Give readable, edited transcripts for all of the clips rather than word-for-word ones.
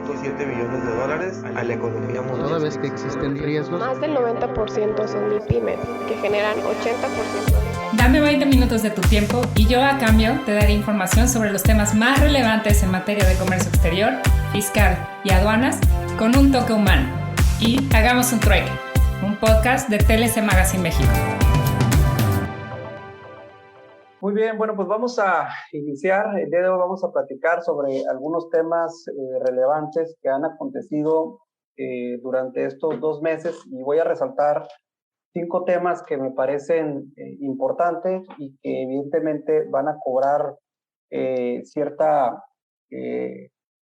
1.7 billones de dólares a la economía mundial. Toda vez que existen riesgos, más del 90% son MIPYMES, que generan 80%. Dame 20 minutos de tu tiempo y yo a cambio te daré información sobre los temas más relevantes en materia de comercio exterior, fiscal y aduanas con un toque humano. Y hagamos un trueque, un podcast de TLC Magazine México. Muy bien, bueno, pues vamos a iniciar. El día de hoy vamos a platicar sobre algunos temas relevantes que han acontecido durante estos 2 meses y voy a resaltar 5 temas que me parecen importantes y que evidentemente van a cobrar cierta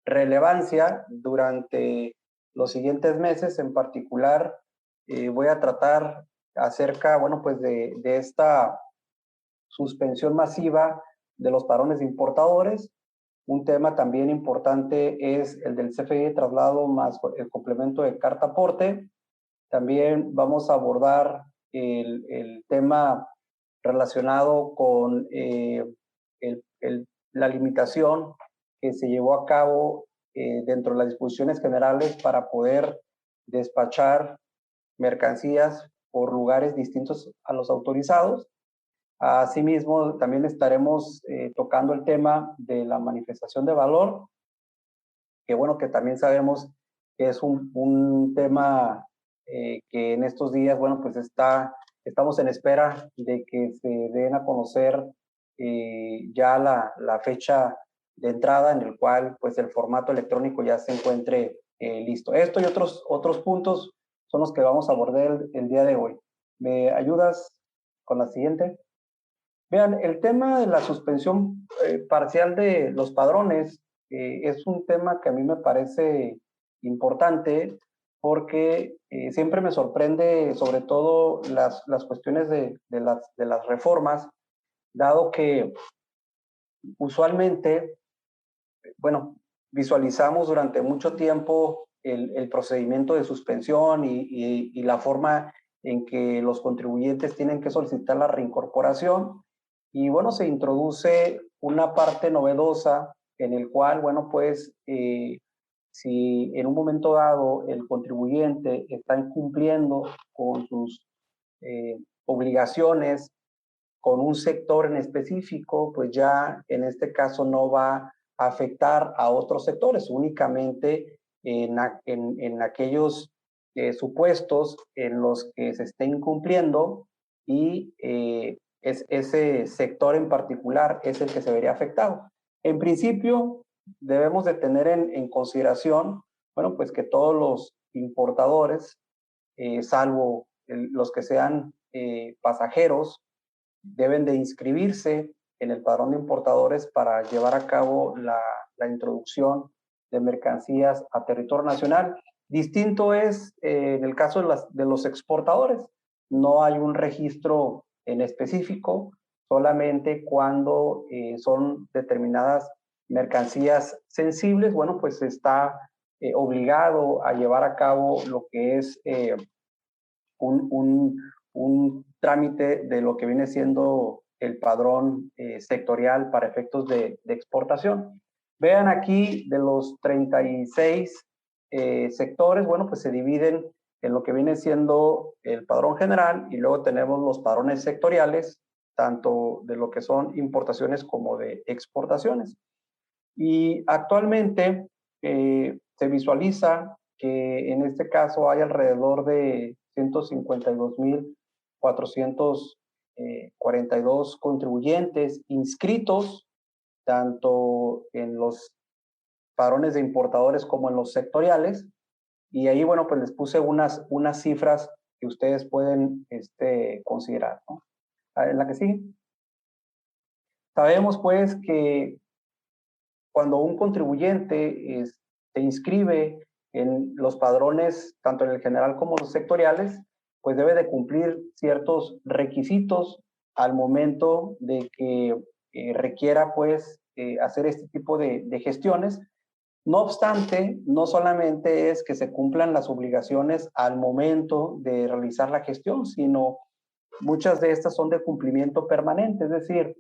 relevancia durante los siguientes meses. En particular, voy a tratar acerca, bueno, pues de esta suspensión masiva de los padrones de importadores. Un tema también importante es el del CFDI de traslado más el complemento de carta aporte. También vamos a abordar el tema relacionado con la limitación que se llevó a cabo dentro de las disposiciones generales para poder despachar mercancías por lugares distintos a los autorizados. Asimismo, también estaremos tocando el tema de la manifestación de valor, que bueno, que también sabemos que es un tema que en estos días, bueno, pues estamos en espera de que se den a conocer ya la fecha de entrada en el cual pues el formato electrónico ya se encuentre listo. Esto y otros puntos son los que vamos a abordar el día de hoy. ¿Me ayudas con la siguiente? Vean, el tema de la suspensión parcial de los padrones es un tema que a mí me parece importante porque siempre me sorprende sobre todo las cuestiones de las reformas, dado que usualmente, bueno, visualizamos durante mucho tiempo el procedimiento de suspensión y la forma en que los contribuyentes tienen que solicitar la reincorporación. Y bueno, se introduce una parte novedosa en el cual, bueno, pues si en un momento dado el contribuyente está incumpliendo con sus obligaciones con un sector en específico, pues ya en este caso no va a afectar a otros sectores, únicamente en aquellos supuestos en los que se esté incumpliendo y ese sector en particular es el que se vería afectado. En principio, debemos de tener en consideración, bueno, pues que todos los importadores, salvo los que sean pasajeros, deben de inscribirse en el padrón de importadores para llevar a cabo la introducción de mercancías a territorio nacional. Distinto es en el caso de los exportadores. No hay un registro en específico, solamente cuando son determinadas mercancías sensibles, bueno, pues está obligado a llevar a cabo lo que es un trámite de lo que viene siendo el padrón sectorial para efectos de exportación. Vean aquí, de los 36 sectores, bueno, pues se dividen en lo que viene siendo el padrón general y luego tenemos los padrones sectoriales, tanto de lo que son importaciones como de exportaciones. Y actualmente se visualiza que en este caso hay alrededor de 152,442 contribuyentes inscritos, tanto en los padrones de importadores como en los sectoriales. Y ahí, bueno, pues les puse unas cifras que ustedes pueden considerar, ¿no? En la que sigue. Sabemos, pues, que cuando un contribuyente se inscribe en los padrones, tanto en el general como los sectoriales, pues debe de cumplir ciertos requisitos al momento de que requiera, pues, hacer este tipo de gestiones. No obstante, no solamente es que se cumplan las obligaciones al momento de realizar la gestión, sino muchas de estas son de cumplimiento permanente, es decir,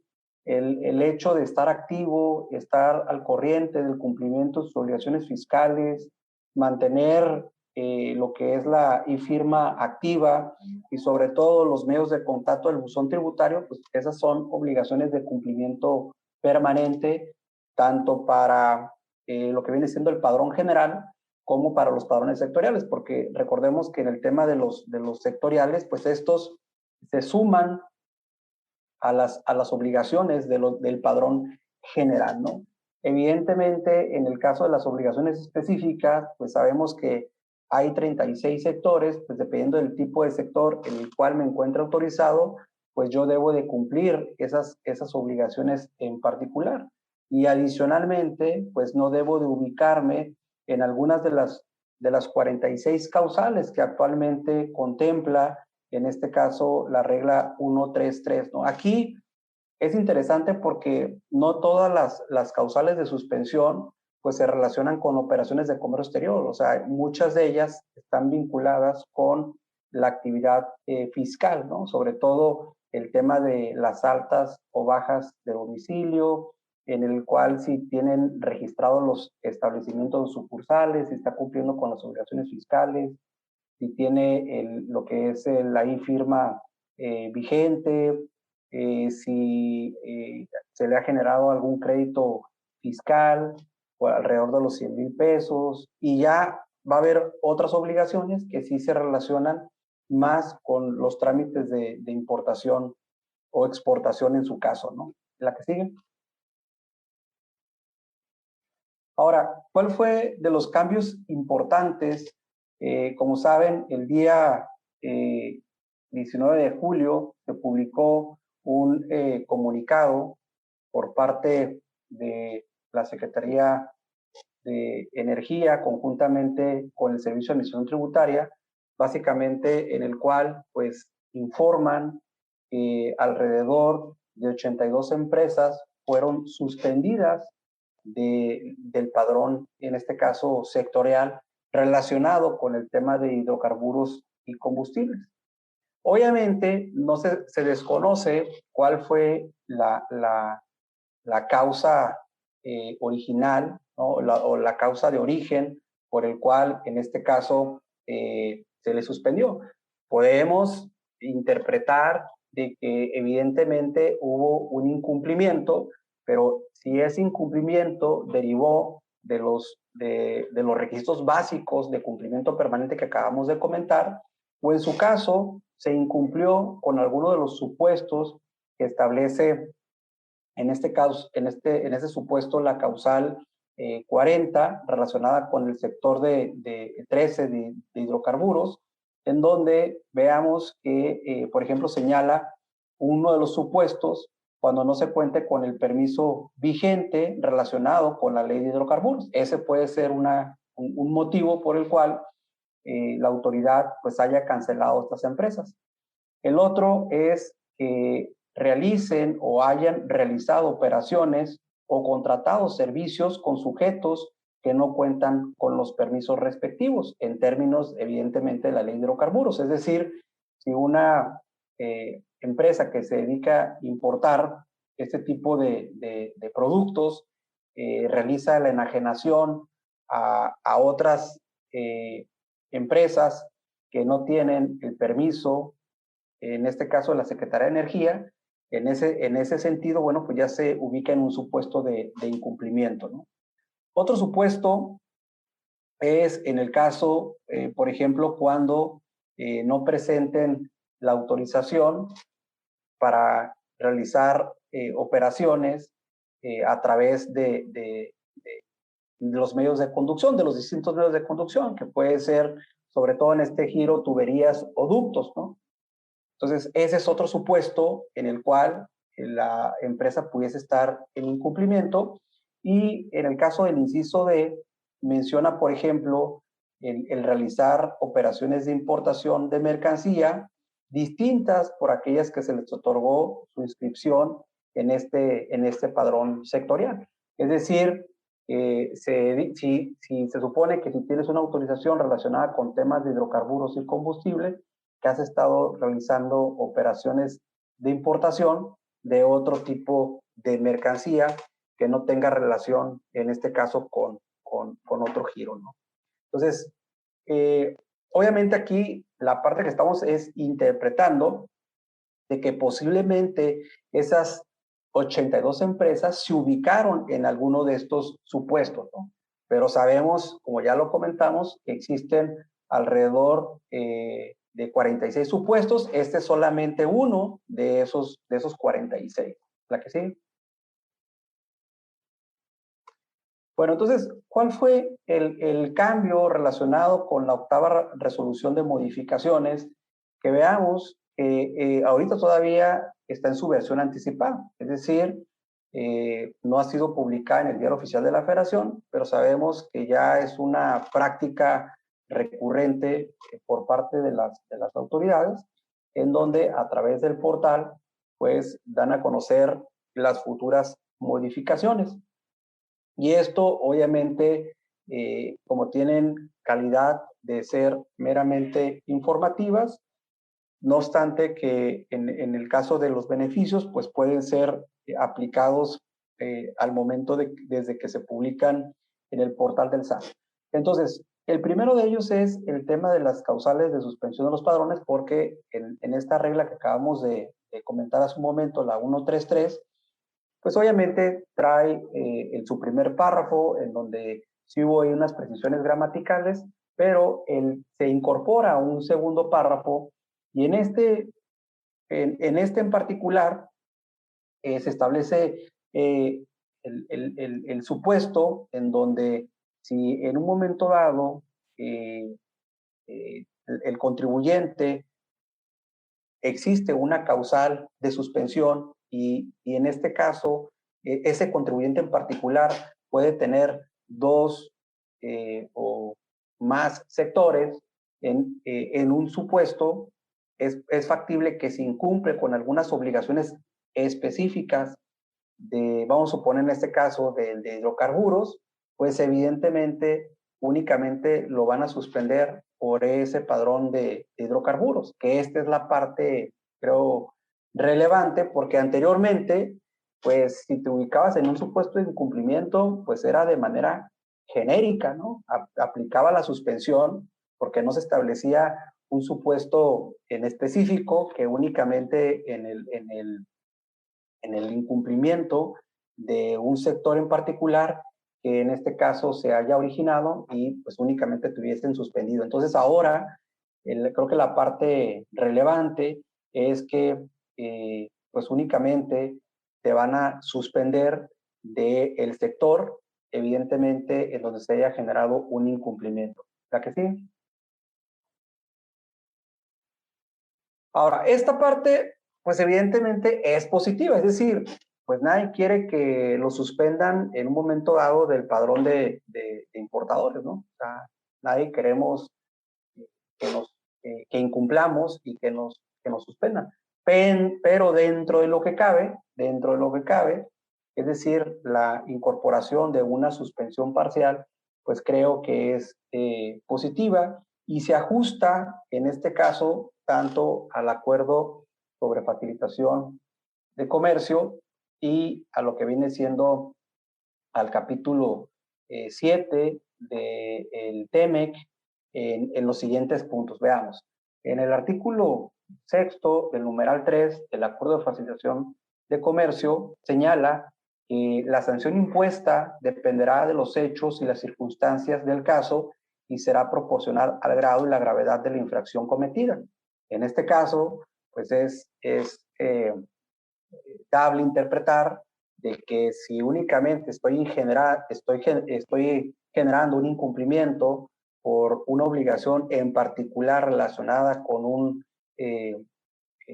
el hecho de estar activo, estar al corriente del cumplimiento de sus obligaciones fiscales, mantener lo que es la e-firma activa y sobre todo los medios de contacto del buzón tributario, pues esas son obligaciones de cumplimiento permanente, tanto para lo que viene siendo el padrón general como para los padrones sectoriales, porque recordemos que en el tema de los sectoriales, pues estos se suman a las obligaciones del padrón general, ¿no? Evidentemente, en el caso de las obligaciones específicas, pues sabemos que hay 36 sectores, pues dependiendo del tipo de sector en el cual me encuentre autorizado, pues yo debo de cumplir esas obligaciones en particular. Y adicionalmente, pues no debo de ubicarme en algunas de las 46 causales que actualmente contempla, en este caso, la regla 133, ¿no? Aquí es interesante porque no todas las causales de suspensión pues se relacionan con operaciones de comercio exterior, o sea, muchas de ellas están vinculadas con la actividad fiscal, ¿no? Sobre todo el tema de las altas o bajas de domicilio, en el cual si tienen registrados los establecimientos sucursales, si está cumpliendo con las obligaciones fiscales, si tiene lo que es la e-firma vigente, si se le ha generado algún crédito fiscal por alrededor de los 100,000 pesos, y ya va a haber otras obligaciones que sí se relacionan más con los trámites de importación o exportación en su caso, ¿no? La que sigue. Ahora, ¿cuál fue de los cambios importantes? Como saben, el día 19 de julio se publicó un comunicado por parte de la Secretaría de Energía conjuntamente con el Servicio de Administración Tributaria, básicamente en el cual pues informan que alrededor de 82 empresas fueron suspendidas del padrón, en este caso sectorial, relacionado con el tema de hidrocarburos y combustibles. Obviamente no se desconoce cuál fue la causa original, ¿no? o la causa de origen por el cual en este caso se le suspendió. Podemos interpretar de que evidentemente hubo un incumplimiento, pero si ese incumplimiento derivó de los requisitos básicos de cumplimiento permanente que acabamos de comentar, o en su caso se incumplió con alguno de los supuestos que establece, en este caso, en ese supuesto, la causal 40 relacionada con el sector de 13 de hidrocarburos, en donde veamos que, por ejemplo, señala uno de los supuestos cuando no se cuente con el permiso vigente relacionado con la ley de hidrocarburos. Ese puede ser un motivo por el cual la autoridad pues haya cancelado estas empresas. El otro es que realicen o hayan realizado operaciones o contratado servicios con sujetos que no cuentan con los permisos respectivos en términos, evidentemente, de la ley de hidrocarburos. Es decir, si una empresa que se dedica a importar este tipo de productos realiza la enajenación a otras empresas que no tienen el permiso, en este caso de la Secretaría de Energía, en ese sentido, bueno, pues ya se ubica en un supuesto de incumplimiento, ¿no? Otro supuesto es en el caso, por ejemplo, cuando no presenten la autorización para realizar operaciones a través de los medios de conducción, de los distintos medios de conducción, que puede ser, sobre todo en este giro, tuberías o ductos, ¿no? Entonces, ese es otro supuesto en el cual la empresa pudiese estar en incumplimiento. Y en el caso del inciso D, menciona, por ejemplo, el realizar operaciones de importación de mercancía distintas por aquellas que se les otorgó su inscripción en este padrón sectorial. Es decir, si se supone que si tienes una autorización relacionada con temas de hidrocarburos y combustible, que has estado realizando operaciones de importación de otro tipo de mercancía que no tenga relación, en este caso, con otro giro, ¿no? Entonces, obviamente aquí la parte que estamos es interpretando de que posiblemente esas 82 empresas se ubicaron en alguno de estos supuestos, ¿no? Pero sabemos, como ya lo comentamos, que existen alrededor de 46 supuestos. Este es solamente uno de esos 46. ¿La que sigue? Bueno, entonces, ¿cuál fue el cambio relacionado con la octava resolución de modificaciones? Que veamos que ahorita todavía está en su versión anticipada, es decir, no ha sido publicada en el Diario Oficial de la Federación, pero sabemos que ya es una práctica recurrente por parte de las autoridades, en donde a través del portal, pues, dan a conocer las futuras modificaciones. Y esto, obviamente, como tienen calidad de ser meramente informativas, no obstante que en el caso de los beneficios, pues pueden ser aplicados al momento desde que se publican en el portal del SAT. Entonces, el primero de ellos es el tema de las causales de suspensión de los padrones, porque en esta regla que acabamos de comentar hace un momento, la 133, pues obviamente trae en su primer párrafo, en donde sí hubo unas precisiones gramaticales, pero se incorpora un segundo párrafo, y en este en particular se establece el supuesto en donde si en un momento dado el contribuyente existe una causal de suspensión y en este caso ese contribuyente en particular puede tener dos o más sectores en un supuesto, es factible que se incumple con algunas obligaciones específicas vamos a suponer en este caso, de hidrocarburos, pues evidentemente únicamente lo van a suspender por ese padrón de hidrocarburos, que esta es la parte, creo, relevante, porque anteriormente, pues si te ubicabas en un supuesto de incumplimiento, pues era de manera genérica, ¿no? Aplicaba la suspensión porque no se establecía un supuesto en específico que únicamente en el incumplimiento de un sector en particular que en este caso se haya originado y pues únicamente tuviesen suspendido. Entonces ahora creo que la parte relevante es que pues únicamente te van a suspender del sector, evidentemente en donde se haya generado un incumplimiento. ¿La que sí? Ahora, esta parte pues evidentemente es positiva, es decir, pues nadie quiere que lo suspendan en un momento dado del padrón de importadores, ¿no? O sea, nadie queremos que incumplamos y que nos suspendan. Pero dentro de lo que cabe, es decir, la incorporación de una suspensión parcial, pues creo que es positiva y se ajusta, en este caso, tanto al acuerdo sobre facilitación de comercio y a lo que viene siendo al capítulo 7 del TEMEC en los siguientes puntos. Veamos. En el artículo 6 del numeral 3 del acuerdo de facilitación de comercio señala que la sanción impuesta dependerá de los hechos y las circunstancias del caso y será proporcional al grado y la gravedad de la infracción cometida. En este caso, pues es dable interpretar de que si únicamente estoy generando un incumplimiento por una obligación en particular relacionada con un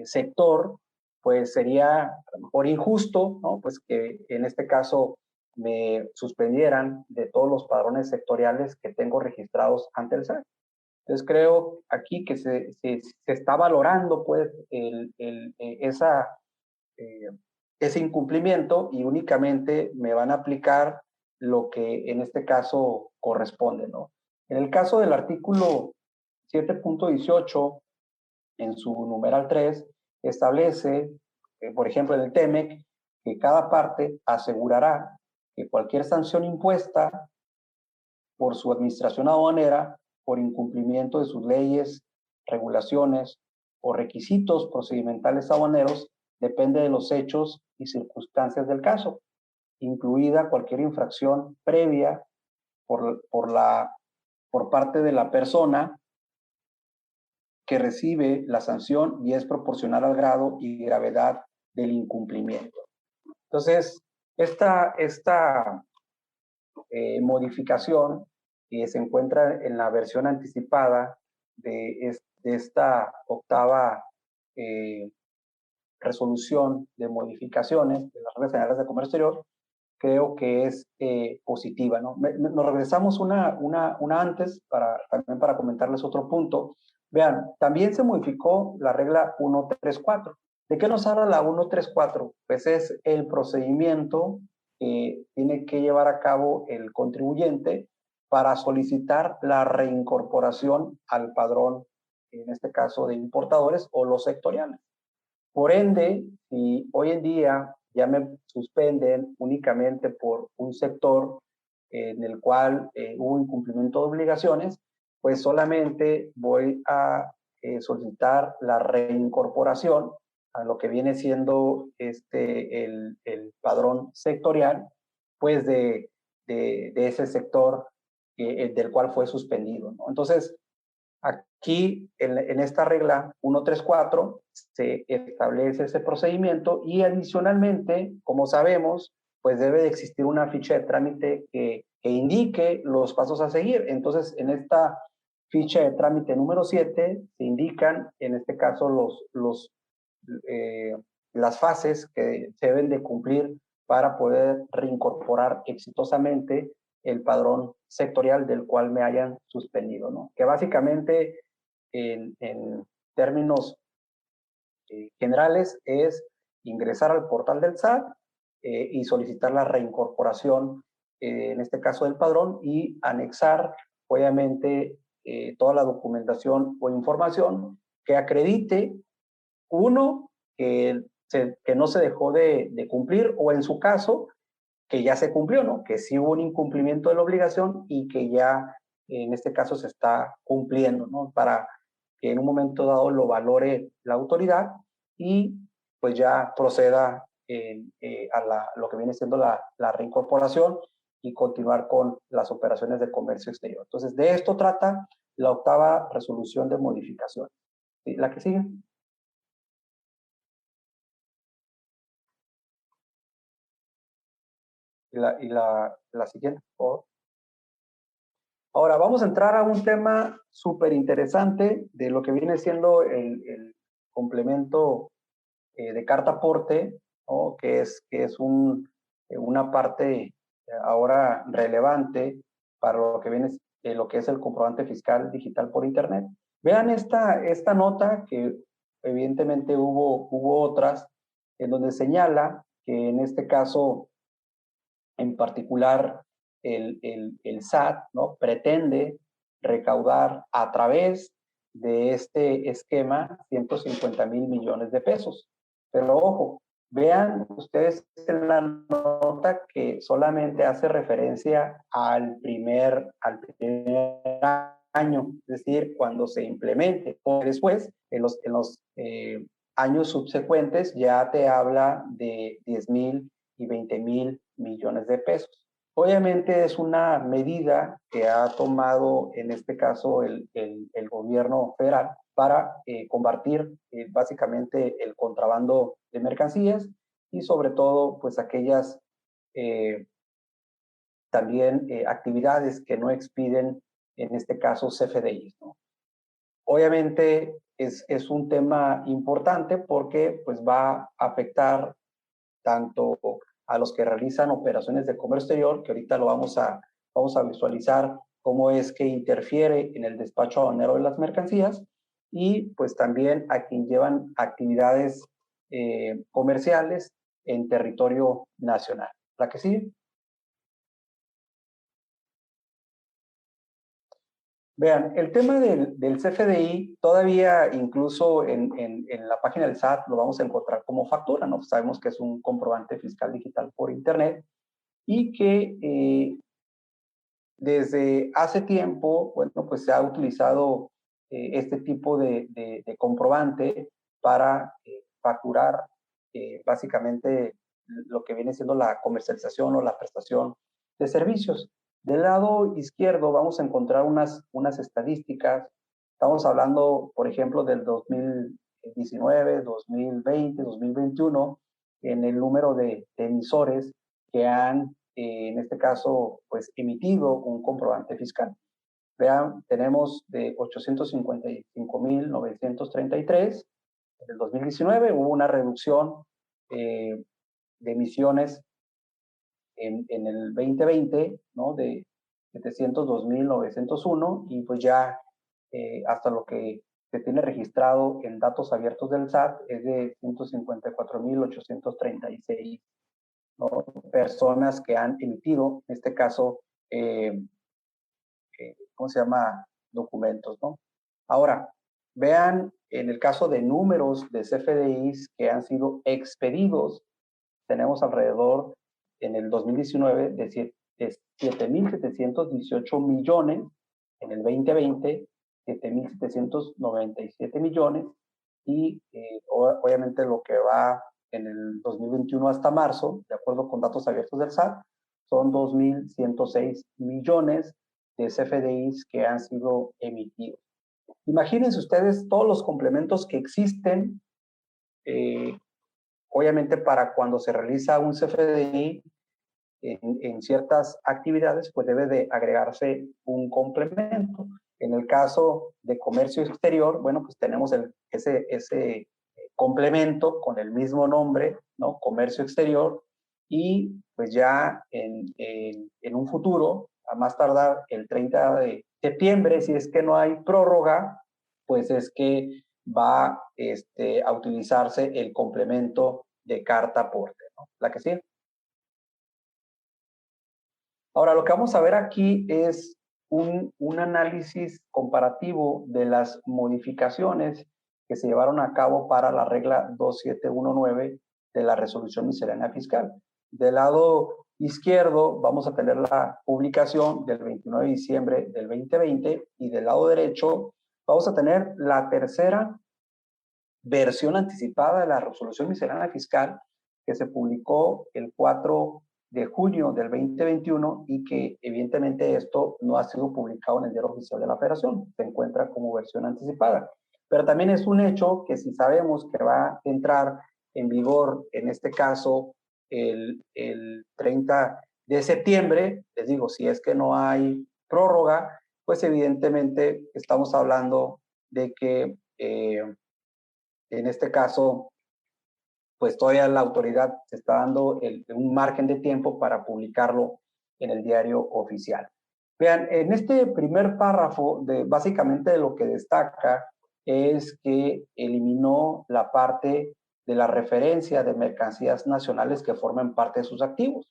sector, pues sería a lo mejor injusto, ¿no? Pues que en este caso me suspendieran de todos los padrones sectoriales que tengo registrados ante el SAT. Entonces creo aquí que se está valorando pues ese incumplimiento y únicamente me van a aplicar lo que en este caso corresponde, ¿no? En el caso del artículo 7.18, en su numeral 3, establece, por ejemplo, en el TEMEC, que cada parte asegurará que cualquier sanción impuesta por su administración aduanera por incumplimiento de sus leyes, regulaciones o requisitos procedimentales aduaneros depende de los hechos y circunstancias del caso, incluida cualquier infracción previa por parte de la persona que recibe la sanción y es proporcional al grado y gravedad del incumplimiento. Entonces, esta modificación que se encuentra en la versión anticipada de esta octava resolución de modificaciones de las reglas generales de comercio exterior, creo que es positiva, ¿no? Nos regresamos una antes también para comentarles otro punto. Vean, también se modificó la regla 134. ¿De qué nos habla la 134? Pues es el procedimiento que tiene que llevar a cabo el contribuyente para solicitar la reincorporación al padrón, en este caso de importadores o los sectoriales. Por ende, si hoy en día ya me suspenden únicamente por un sector en el cual hubo incumplimiento de obligaciones, pues solamente voy a solicitar la reincorporación a lo que viene siendo el padrón sectorial, pues de ese sector del cual fue suspendido, ¿no? Entonces, aquí en esta regla 134 se establece ese procedimiento y adicionalmente, como sabemos, pues debe de existir una ficha de trámite que indique los pasos a seguir. Entonces, en esta ficha de trámite número 7 se indican, en este caso, las fases que se deben de cumplir para poder reincorporar exitosamente el padrón sectorial del cual me hayan suspendido, ¿no? Que básicamente, en términos generales, es ingresar al portal del SAT y solicitar la reincorporación, en este caso del padrón, y anexar, obviamente, toda la documentación o información que acredite, uno, que no se dejó de cumplir, o en su caso, que ya se cumplió, ¿no? Que sí hubo un incumplimiento de la obligación y que ya en este caso se está cumpliendo, ¿no? Para que en un momento dado lo valore la autoridad y pues ya proceda a lo que viene siendo la reincorporación y continuar con las operaciones de comercio exterior. Entonces, de esto trata la octava resolución de modificación. ¿Sí? ¿La que sigue? Y la siguiente, por favor. Ahora vamos a entrar a un tema súper interesante de lo que viene siendo el complemento de carta aporte, ¿no? que es una parte ahora relevante para lo que viene lo que es el comprobante fiscal digital por internet. Vean esta nota, que evidentemente hubo otras, en donde señala que en este caso en particular el SAT, ¿no? Pretende recaudar a través de este esquema 150,000 millones de pesos. Pero ojo, vean ustedes en la nota que solamente hace referencia al primer año, es decir, cuando se implemente. O después, en los años subsecuentes, ya te habla de 10,000 y 20,000 millones de pesos. Obviamente es una medida que ha tomado en este caso el gobierno federal para combatir básicamente el contrabando de mercancías y sobre todo pues aquellas también actividades que no expiden en este caso CFDIs, ¿no? Obviamente es un tema importante porque pues va a afectar tanto a los que realizan operaciones de comercio exterior, que ahorita lo vamos a visualizar cómo es que interfiere en el despacho aduanero de las mercancías, y pues también a quien llevan actividades comerciales en territorio nacional. ¿La que sigue? Vean, el tema del CFDI, todavía incluso en la página del SAT lo vamos a encontrar como factura, ¿no? Sabemos que es un comprobante fiscal digital por Internet y que desde hace tiempo, bueno, pues se ha utilizado este tipo de comprobante para facturar básicamente lo que viene siendo la comercialización o la prestación de servicios. Del lado izquierdo vamos a encontrar unas estadísticas. Estamos hablando, por ejemplo, del 2019, 2020, 2021, en el número de emisores que han, en este caso, pues emitido un comprobante fiscal. Vean, tenemos de 855.933. En el 2019 hubo una reducción de emisiones en el 2020, ¿no? De 702.901 y pues ya hasta lo que se tiene registrado en datos abiertos del SAT es de 154.836, ¿no? Personas que han emitido, en este caso, ¿cómo se llama? Documentos, ¿no? Ahora, vean, en el caso de números de CFDIs que han sido expedidos, tenemos alrededor en el 2019 de 7.718 millones, en el 2020 7.797 millones y obviamente lo que va en el 2021 hasta marzo, de acuerdo con datos abiertos del SAT, son 2.106 millones de CFDIs que han sido emitidos. Imagínense ustedes todos los complementos que existen, obviamente para cuando se realiza un CFDI en ciertas actividades, pues debe de agregarse un complemento. En el caso de comercio exterior, bueno, pues tenemos ese complemento con el mismo nombre, ¿no? Comercio exterior, y pues ya en un futuro, a más tardar el 30 de septiembre, si es que no hay prórroga, pues es que va a utilizarse el complemento de carta aporte, ¿no? La que sigue. Ahora, lo que vamos a ver aquí es un análisis comparativo de las modificaciones que se llevaron a cabo para la regla 2719 de la resolución miscelánea fiscal. Del lado izquierdo vamos a tener la publicación del 29 de diciembre del 2020 y del lado derecho vamos a tener la tercera versión anticipada de la resolución miscelánea fiscal que se publicó el 4 de junio del 2021 y que evidentemente esto no ha sido publicado en el Diario Oficial de la Federación, se encuentra como versión anticipada. Pero también es un hecho que si sabemos que va a entrar en vigor, en este caso, el 30 de septiembre, les digo, si es que no hay prórroga, pues evidentemente estamos hablando de que en este caso pues todavía la autoridad se está dando un margen de tiempo para publicarlo en el Diario Oficial. Vean, en este primer párrafo, básicamente lo que destaca es que eliminó la parte de la referencia de mercancías nacionales que forman parte de sus activos.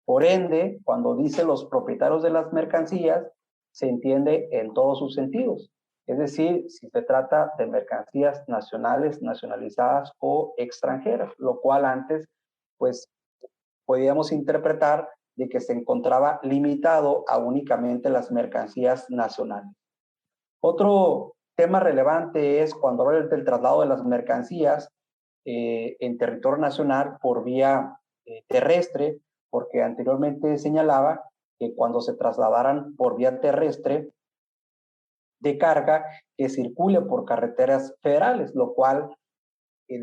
Por ende, cuando dice los propietarios de las mercancías, se entiende en todos sus sentidos. Es decir, si se trata de mercancías nacionales, nacionalizadas o extranjeras, lo cual antes, pues, podíamos interpretar de que se encontraba limitado a únicamente las mercancías nacionales. Otro tema relevante es cuando habla del traslado de las mercancías en territorio nacional por vía terrestre, porque anteriormente señalaba que cuando se trasladaran por vía terrestre de carga que circule por carreteras federales, lo cual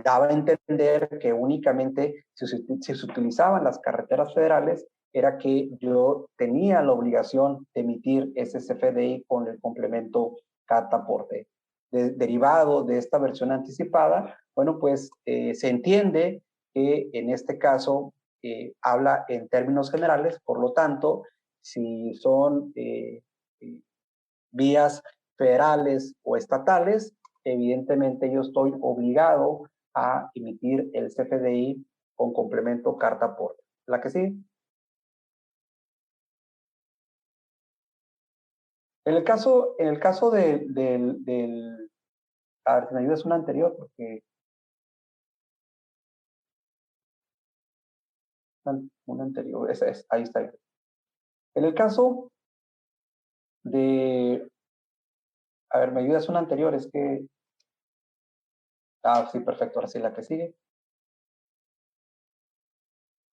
daba a entender que únicamente si se utilizaban las carreteras federales era que yo tenía la obligación de emitir ese CFDI con el complemento carta aporte. Derivado de esta versión anticipada, bueno, pues se entiende que en este caso habla en términos generales, por lo tanto, si son vías federales o estatales, evidentemente yo estoy obligado a emitir el CFDI con complemento carta aporte. ¿La que sí? En el caso a ver, si me ayudas una anterior, porque una anterior, esa es, ahí está. En el caso de, a ver, me ayudas una anterior, es que, sí, perfecto, ahora sí, la que sigue.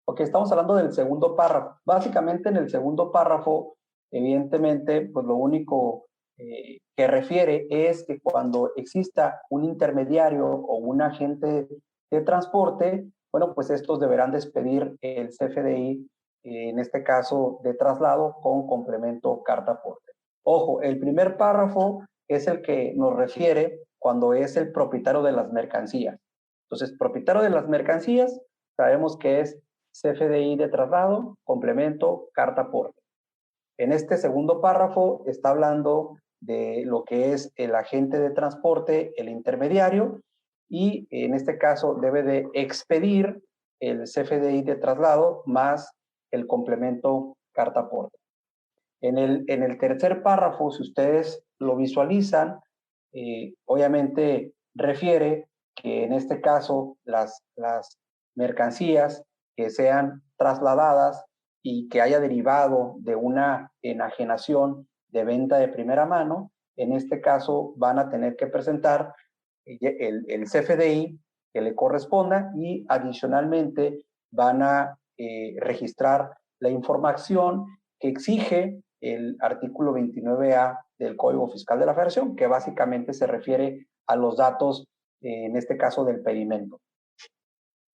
Ok, estamos hablando del segundo párrafo. Básicamente en el segundo párrafo, evidentemente, pues lo único que refiere es que cuando exista un intermediario o un agente de transporte, bueno, pues estos deberán despedir el CFDI, en este caso de traslado, con complemento carta aporte. Ojo, el primer párrafo es el que nos refiere cuando es el propietario de las mercancías. Entonces, propietario de las mercancías, sabemos que es CFDI de traslado, complemento, carta aporte. En este segundo párrafo está hablando de lo que es el agente de transporte, el intermediario, y en este caso debe de expedir el CFDI de traslado más el complemento carta aporte. En el tercer párrafo, si ustedes lo visualizan, obviamente refiere que en este caso las mercancías que sean trasladadas y que haya derivado de una enajenación de venta de primera mano, en este caso van a tener que presentar el CFDI que le corresponda y adicionalmente van a registrar la información que exige el artículo 29A del Código Fiscal de la Federación, que básicamente se refiere a los datos, en este caso del pedimento.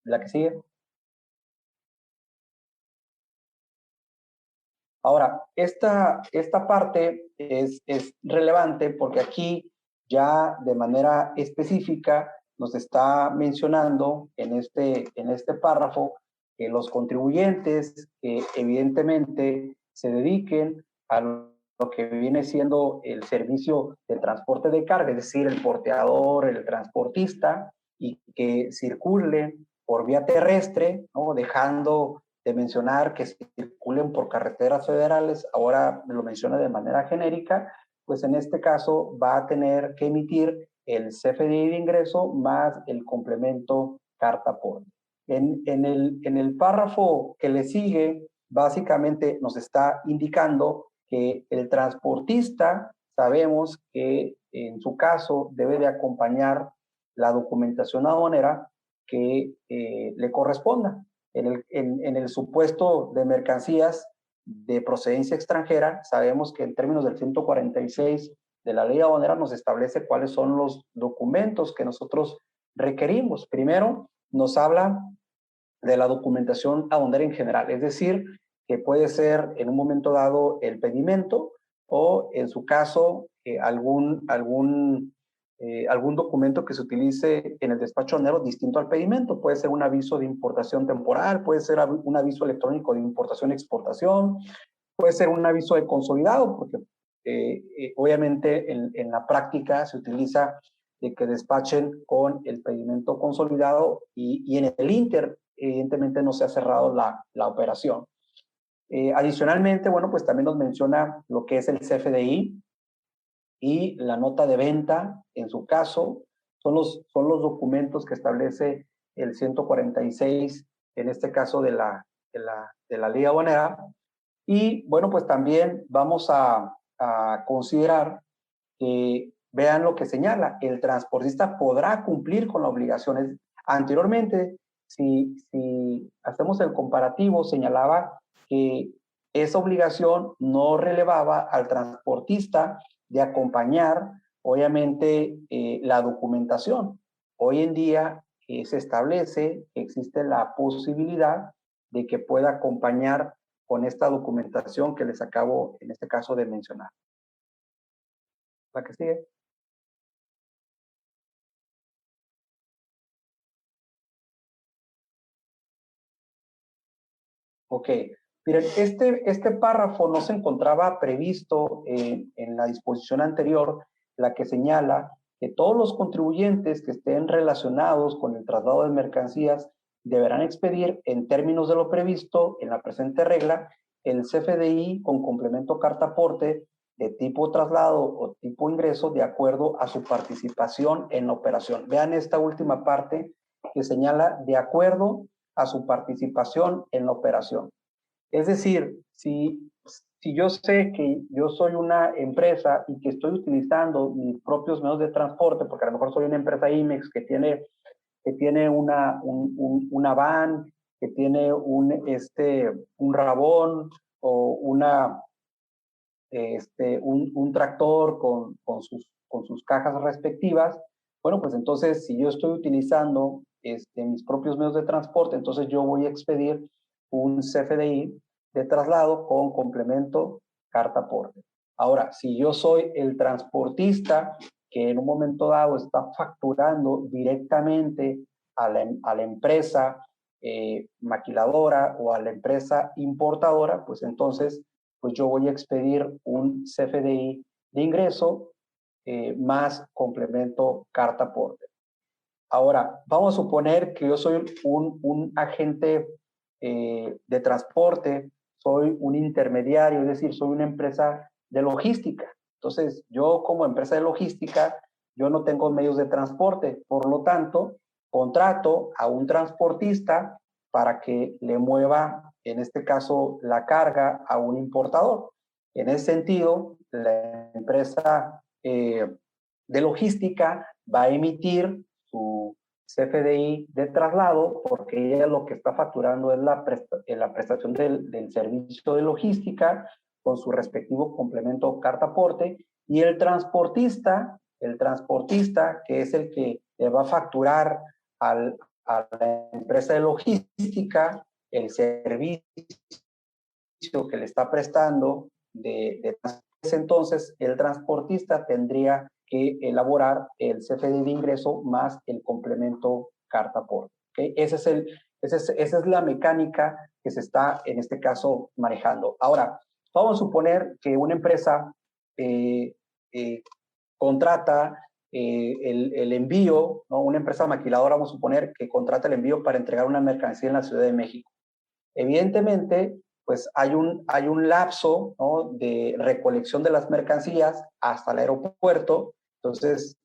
¿La que sigue? Ahora, esta parte es relevante porque aquí ya de manera específica nos está mencionando en este párrafo que los contribuyentes que evidentemente se dediquen a lo que viene siendo el servicio de transporte de carga, es decir, el porteador, el transportista, y que circulen por vía terrestre, ¿no? Dejando de mencionar que circulen por carreteras federales, ahora lo menciona de manera genérica, pues en este caso va a tener que emitir el CFDI de ingreso más el complemento carta aporte. En el párrafo que le sigue, básicamente nos está indicando que el transportista, sabemos que en su caso debe de acompañar la documentación aduanera que le corresponda. En el supuesto de mercancías de procedencia extranjera, sabemos que en términos del 146 de la ley aduanera nos establece cuáles son los documentos que nosotros requerimos. Primero, nos habla de la documentación aduanera en general, es decir, que puede ser en un momento dado el pedimento o en su caso algún documento que se utilice en el despacho aduanero distinto al pedimento. Puede ser un aviso de importación temporal, puede ser un aviso electrónico de importación-exportación, puede ser un aviso de consolidado, porque obviamente en la práctica se utiliza de que despachen con el pedimento consolidado y en el Inter, evidentemente no se ha cerrado la operación. Adicionalmente, bueno, pues también nos menciona lo que es el CFDI y la nota de venta, en su caso, son los documentos que establece el 146, en este caso de la ley aduanera. Y bueno, pues también vamos a considerar que vean lo que señala, el transportista podrá cumplir con las obligaciones. Anteriormente, si hacemos el comparativo, señalaba que esa obligación no relevaba al transportista de acompañar, obviamente, la documentación. Hoy en día se establece que existe la posibilidad de que pueda acompañar con esta documentación que les acabo, en este caso, de mencionar. ¿La que sigue? Ok. Miren, este párrafo no se encontraba previsto en la disposición anterior, la que señala que todos los contribuyentes que estén relacionados con el traslado de mercancías deberán expedir en términos de lo previsto en la presente regla el CFDI con complemento carta aporte de tipo traslado o tipo ingreso de acuerdo a su participación en la operación. Vean esta última parte que señala de acuerdo a su participación en la operación. Es decir, si yo sé que yo soy una empresa y que estoy utilizando mis propios medios de transporte, porque a lo mejor soy una empresa IMEX que tiene una van, que tiene un rabón o un tractor con sus cajas respectivas, bueno, pues entonces si yo estoy utilizando mis propios medios de transporte, entonces yo voy a expedir un CFDI de traslado con complemento carta aporte. Ahora, si yo soy el transportista que en un momento dado está facturando directamente a la empresa maquiladora o a la empresa importadora, pues entonces pues yo voy a expedir un CFDI de ingreso más complemento carta aporte. Ahora, vamos a suponer que yo soy un agente de transporte, soy un intermediario, es decir, soy una empresa de logística. Entonces, yo como empresa de logística, yo no tengo medios de transporte, por lo tanto, contrato a un transportista para que le mueva, en este caso, la carga a un importador. En ese sentido, la empresa de logística va a emitir su CFDI de traslado porque ella lo que está facturando es la prestación del servicio de logística con su respectivo complemento carta aporte, y el transportista que es el que le va a facturar a la empresa de logística el servicio que le está prestando entonces el transportista tendría que elaborar el CFDI de ingreso más el complemento carta aporte. ¿Okay? Esa es la mecánica que se está en este caso manejando. Ahora, vamos a suponer que una empresa contrata el envío, ¿no? Una empresa maquiladora, vamos a suponer que contrata el envío para entregar una mercancía en la Ciudad de México. Evidentemente, pues hay un lapso, ¿no?, de recolección de las mercancías hasta el aeropuerto. Entonces,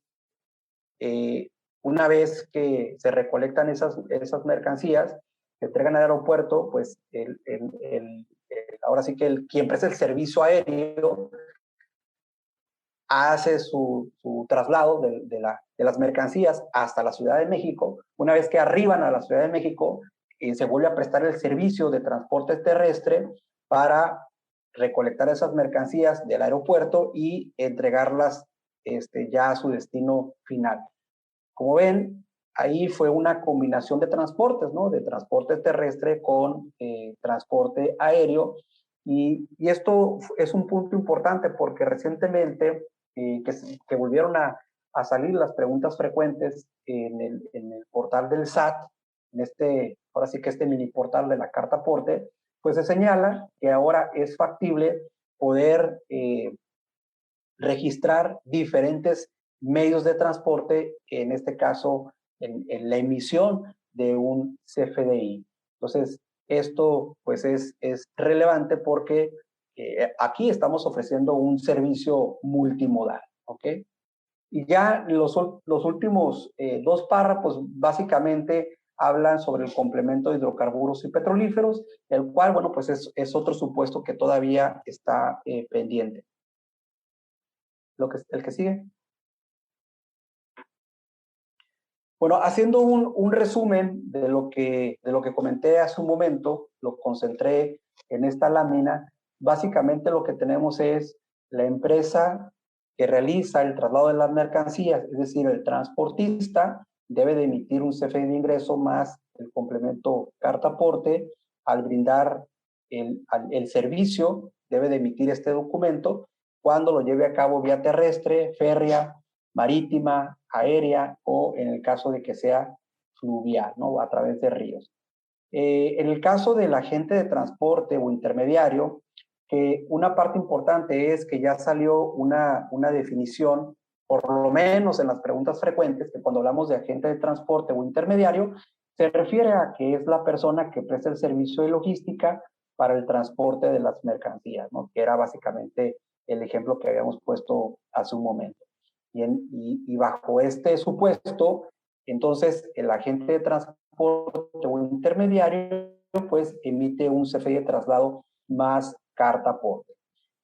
una vez que se recolectan esas mercancías, se entregan al aeropuerto, pues ahora sí que quien presta el servicio aéreo hace su traslado de las mercancías hasta la Ciudad de México. Una vez que arriban a la Ciudad de México, se vuelve a prestar el servicio de transporte terrestre para recolectar esas mercancías del aeropuerto y entregarlas ya a su destino final. Como ven, ahí fue una combinación de transportes, ¿no? De transporte terrestre con transporte aéreo. Y esto es un punto importante porque recientemente que volvieron a salir las preguntas frecuentes en el portal del SAT, ahora sí que mini portal de la carta aporte, pues se señala que ahora es factible poder registrar diferentes medios de transporte, en este caso en la emisión de un CFDI. Entonces, esto pues es relevante porque aquí estamos ofreciendo un servicio multimodal, ¿ok? Y ya los últimos dos párrafos básicamente hablan sobre el complemento de hidrocarburos y petrolíferos, el cual, bueno, pues es otro supuesto que todavía está pendiente. El que sigue. Bueno, haciendo un resumen de lo que comenté hace un momento, lo concentré en esta lámina. Básicamente lo que tenemos es la empresa que realiza el traslado de las mercancías, es decir, el transportista debe de emitir un CFDI de ingreso más el complemento carta aporte. Al brindar el servicio, debe de emitir este documento cuando lo lleve a cabo vía terrestre, férrea, marítima, aérea o en el caso de que sea fluvial, ¿no? A través de ríos. En el caso del agente de transporte o intermediario, que una parte importante es que ya salió una definición, por lo menos en las preguntas frecuentes, que cuando hablamos de agente de transporte o intermediario, se refiere a que es la persona que presta el servicio de logística para el transporte de las mercancías, ¿no? Que era básicamente el ejemplo que habíamos puesto hace un momento. Y bajo este supuesto, entonces el agente de transporte o intermediario pues emite un CFDI de traslado más carta aporte.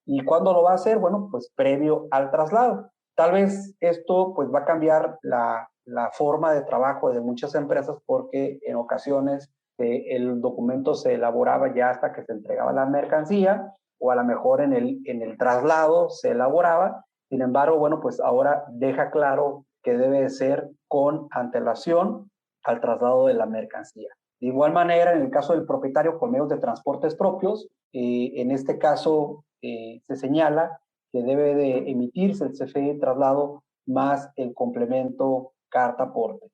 ¿Y cuándo lo va a hacer? Bueno, pues previo al traslado. Tal vez esto pues va a cambiar la forma de trabajo de muchas empresas, porque en ocasiones el documento se elaboraba ya hasta que se entregaba la mercancía, o a lo mejor en el traslado se elaboraba. Sin embargo, bueno, pues ahora deja claro que debe ser con antelación al traslado de la mercancía. De igual manera, en el caso del propietario con medios de transportes propios, en este caso se señala que debe de emitirse el CFDI de traslado más el complemento carta aporte.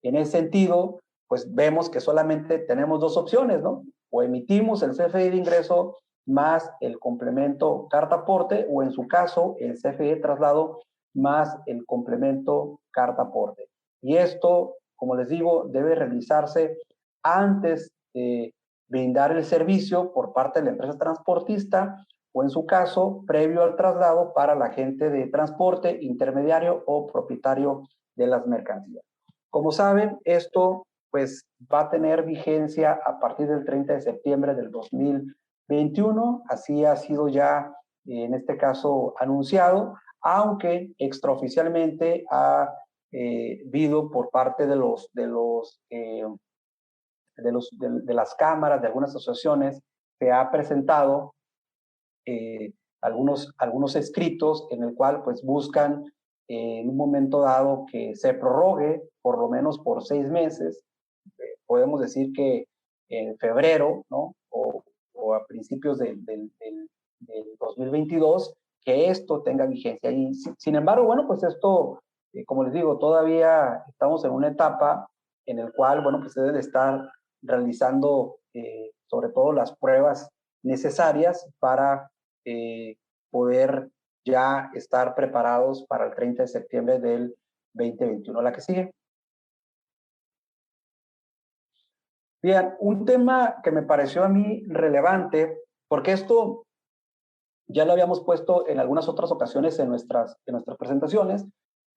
En ese sentido, pues vemos que solamente tenemos dos opciones, ¿no? O emitimos el CFDI de ingreso más el complemento carta aporte, o en su caso el CFDI de traslado más el complemento carta aporte. Y esto, como les digo, debe realizarse antes de brindar el servicio por parte de la empresa transportista, o en su caso, previo al traslado para la agente de transporte, intermediario o propietario de las mercancías. Como saben, esto pues va a tener vigencia a partir del 30 de septiembre del 2021, así ha sido ya en este caso anunciado, aunque extraoficialmente ha habido por parte de las cámaras, de algunas asociaciones, se ha presentado algunos escritos en el cual pues buscan en un momento dado que se prorrogue por lo menos por 6 meses. Podemos decir que en febrero, ¿no? o a principios del 2022, que esto tenga vigencia. Y sin embargo, bueno, pues esto, como les digo, todavía estamos en una etapa en el cual, bueno, pues se debe estar realizando sobre todo las pruebas necesarias para poder ya estar preparados para el 30 de septiembre del 2021. La que sigue. Bien, un tema que me pareció a mí relevante, porque esto ya lo habíamos puesto en algunas otras ocasiones en nuestras presentaciones,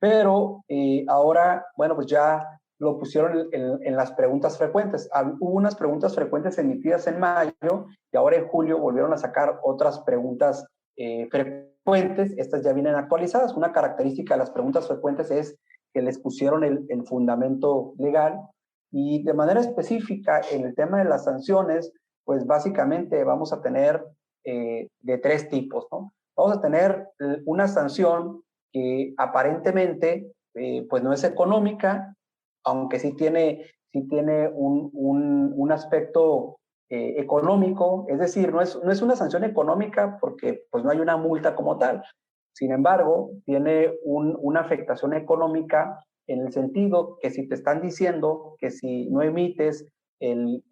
pero ahora, bueno, pues ya lo pusieron en las preguntas frecuentes. Hubo unas preguntas frecuentes emitidas en mayo, y ahora en julio volvieron a sacar otras preguntas frecuentes. Estas ya vienen actualizadas. Una característica de las preguntas frecuentes es que les pusieron el fundamento legal, y de manera específica en el tema de las sanciones, pues básicamente vamos a tener de 3 tipos, ¿no? Vamos a tener una sanción que aparentemente pues no es económica, aunque sí tiene un aspecto económico, es decir, no es una sanción económica porque pues no hay una multa como tal. Sin embargo, tiene una afectación económica en el sentido que si te están diciendo que si no emites el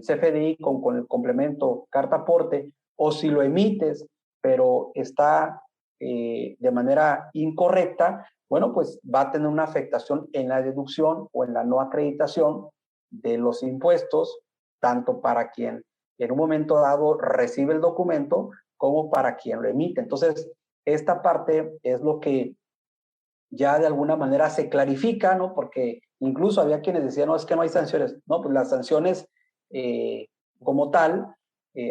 CFDI con el complemento carta aporte, o si lo emites pero está de manera incorrecta, bueno, pues va a tener una afectación en la deducción o en la no acreditación de los impuestos, tanto para quien en un momento dado recibe el documento como para quien lo emite. Entonces, esta parte es lo que ya de alguna manera se clarifica, ¿no? Porque incluso había quienes decían, no, es que no hay sanciones. No, pues las sanciones como tal,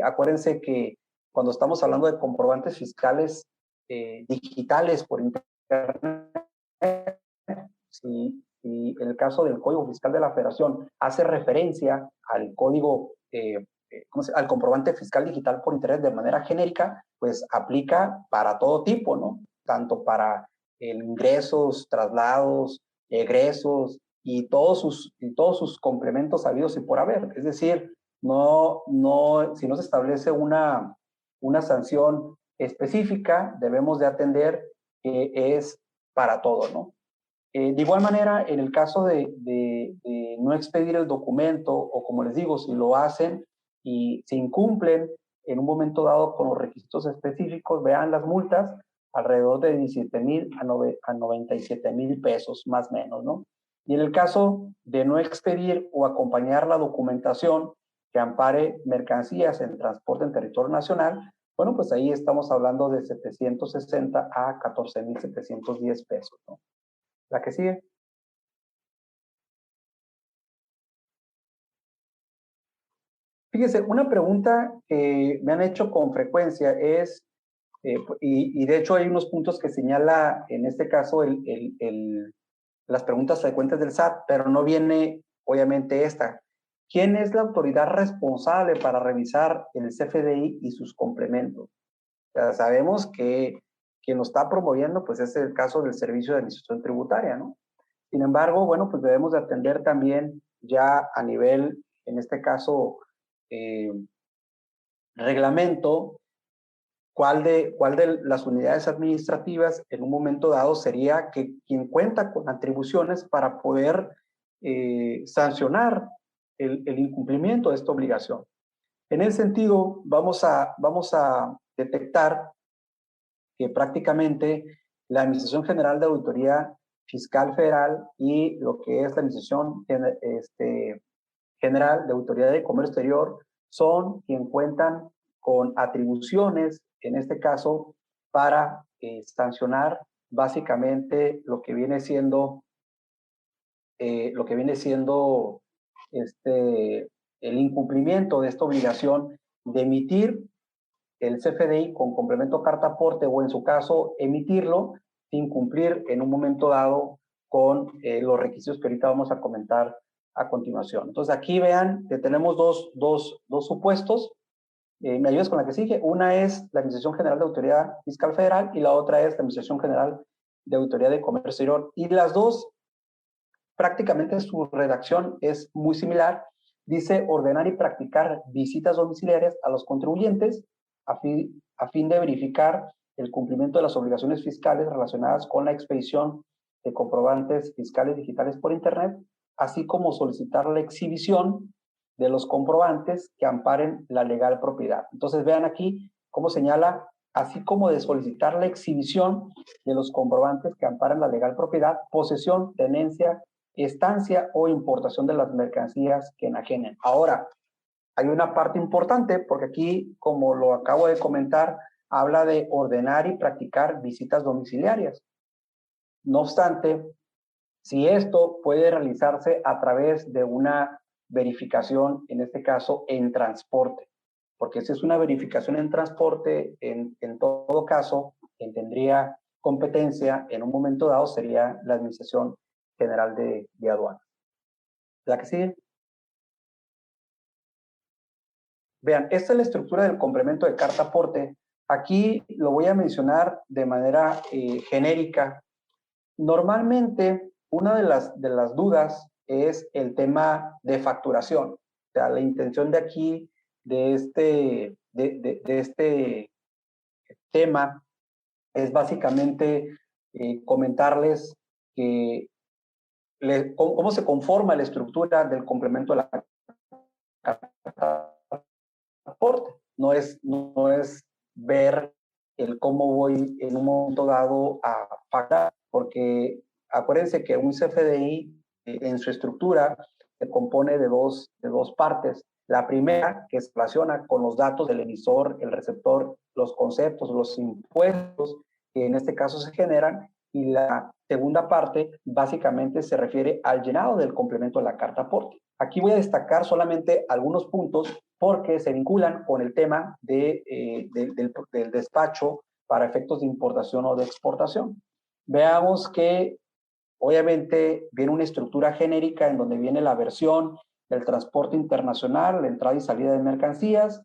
acuérdense que cuando estamos hablando de comprobantes fiscales digitales por internet, si el caso del Código Fiscal de la Federación hace referencia al código, al comprobante fiscal digital por internet de manera genérica, pues aplica para todo tipo, ¿no? Tanto para ingresos, traslados, egresos y todos sus complementos habidos y por haber. Es decir, si no se establece una sanción específica, debemos de atender que es para todo, ¿no? De igual manera, en el caso de no expedir el documento, o como les digo, si lo hacen y se incumplen en un momento dado con los requisitos específicos, vean las multas, alrededor de 17,000 a 97,000 pesos, más o menos, ¿no? Y en el caso de no expedir o acompañar la documentación que ampare mercancías en transporte en territorio nacional, Bueno, pues ahí estamos hablando de 760 a 14,710 pesos, ¿no? La que sigue. Fíjese, una pregunta que me han hecho con frecuencia es, y de hecho hay unos puntos que señala en este caso las preguntas frecuentes del SAT, pero no viene obviamente esta. ¿Quién es la autoridad responsable para revisar el CFDI y sus complementos? Ya sabemos que quien lo está promoviendo pues es el caso del Servicio de Administración Tributaria, ¿no? Sin embargo, bueno, pues debemos de atender también ya a nivel, en este caso, reglamento, cuál de las unidades administrativas en un momento dado sería que quien cuenta con atribuciones para poder sancionar el incumplimiento de esta obligación. En ese sentido, vamos a detectar que prácticamente la Administración General de Auditoría Fiscal Federal y lo que es la Administración General de Autoridad de Comercio Exterior son quien cuentan con atribuciones, en este caso, para sancionar básicamente lo que viene siendo el incumplimiento de esta obligación de emitir el CFDI con complemento carta aporte o en su caso emitirlo sin cumplir en un momento dado con los requisitos que ahorita vamos a comentar a continuación. Entonces aquí vean que tenemos dos supuestos. ¿Me ayudas con la que sigue? Una es la Administración General de Autoridad Fiscal Federal y la otra es la Administración General de Autoridad de Comercio Exterior. Y las dos, prácticamente su redacción es muy similar. Dice ordenar y practicar visitas domiciliarias a los contribuyentes a fin de verificar el cumplimiento de las obligaciones fiscales relacionadas con la expedición de comprobantes fiscales digitales por Internet, así como solicitar la exhibición de los comprobantes que amparen la legal propiedad. Entonces vean aquí cómo señala, así como de solicitar la exhibición de los comprobantes que amparan la legal propiedad, posesión, tenencia, estancia o importación de las mercancías que enajenen. Ahora, hay una parte importante porque aquí, como lo acabo de comentar, habla de ordenar y practicar visitas domiciliarias. No obstante, si esto puede realizarse a través de una verificación, en este caso, en transporte, porque si es una verificación en transporte, en todo caso, quien tendría competencia en un momento dado sería la Administración General de Aduanas. ¿La que sigue? Vean, esta es la estructura del complemento de carta aporte. Aquí lo voy a mencionar de manera genérica. Normalmente, una de las dudas es el tema de facturación. O sea, la intención de aquí, de este tema, es básicamente comentarles cómo se conforma la estructura del complemento de la carta aporte. No es ver el cómo voy en un momento dado a pagar, porque acuérdense que un CFDI en su estructura se compone de dos partes. La primera, que se relaciona con los datos del emisor, el receptor, los conceptos, los impuestos que en este caso se generan, y la segunda parte básicamente se refiere al llenado del complemento de la carta aporte. Aquí voy a destacar solamente algunos puntos porque se vinculan con el tema del despacho para efectos de importación o de exportación. Veamos que obviamente viene una estructura genérica en donde viene la versión del transporte internacional, la entrada y salida de mercancías,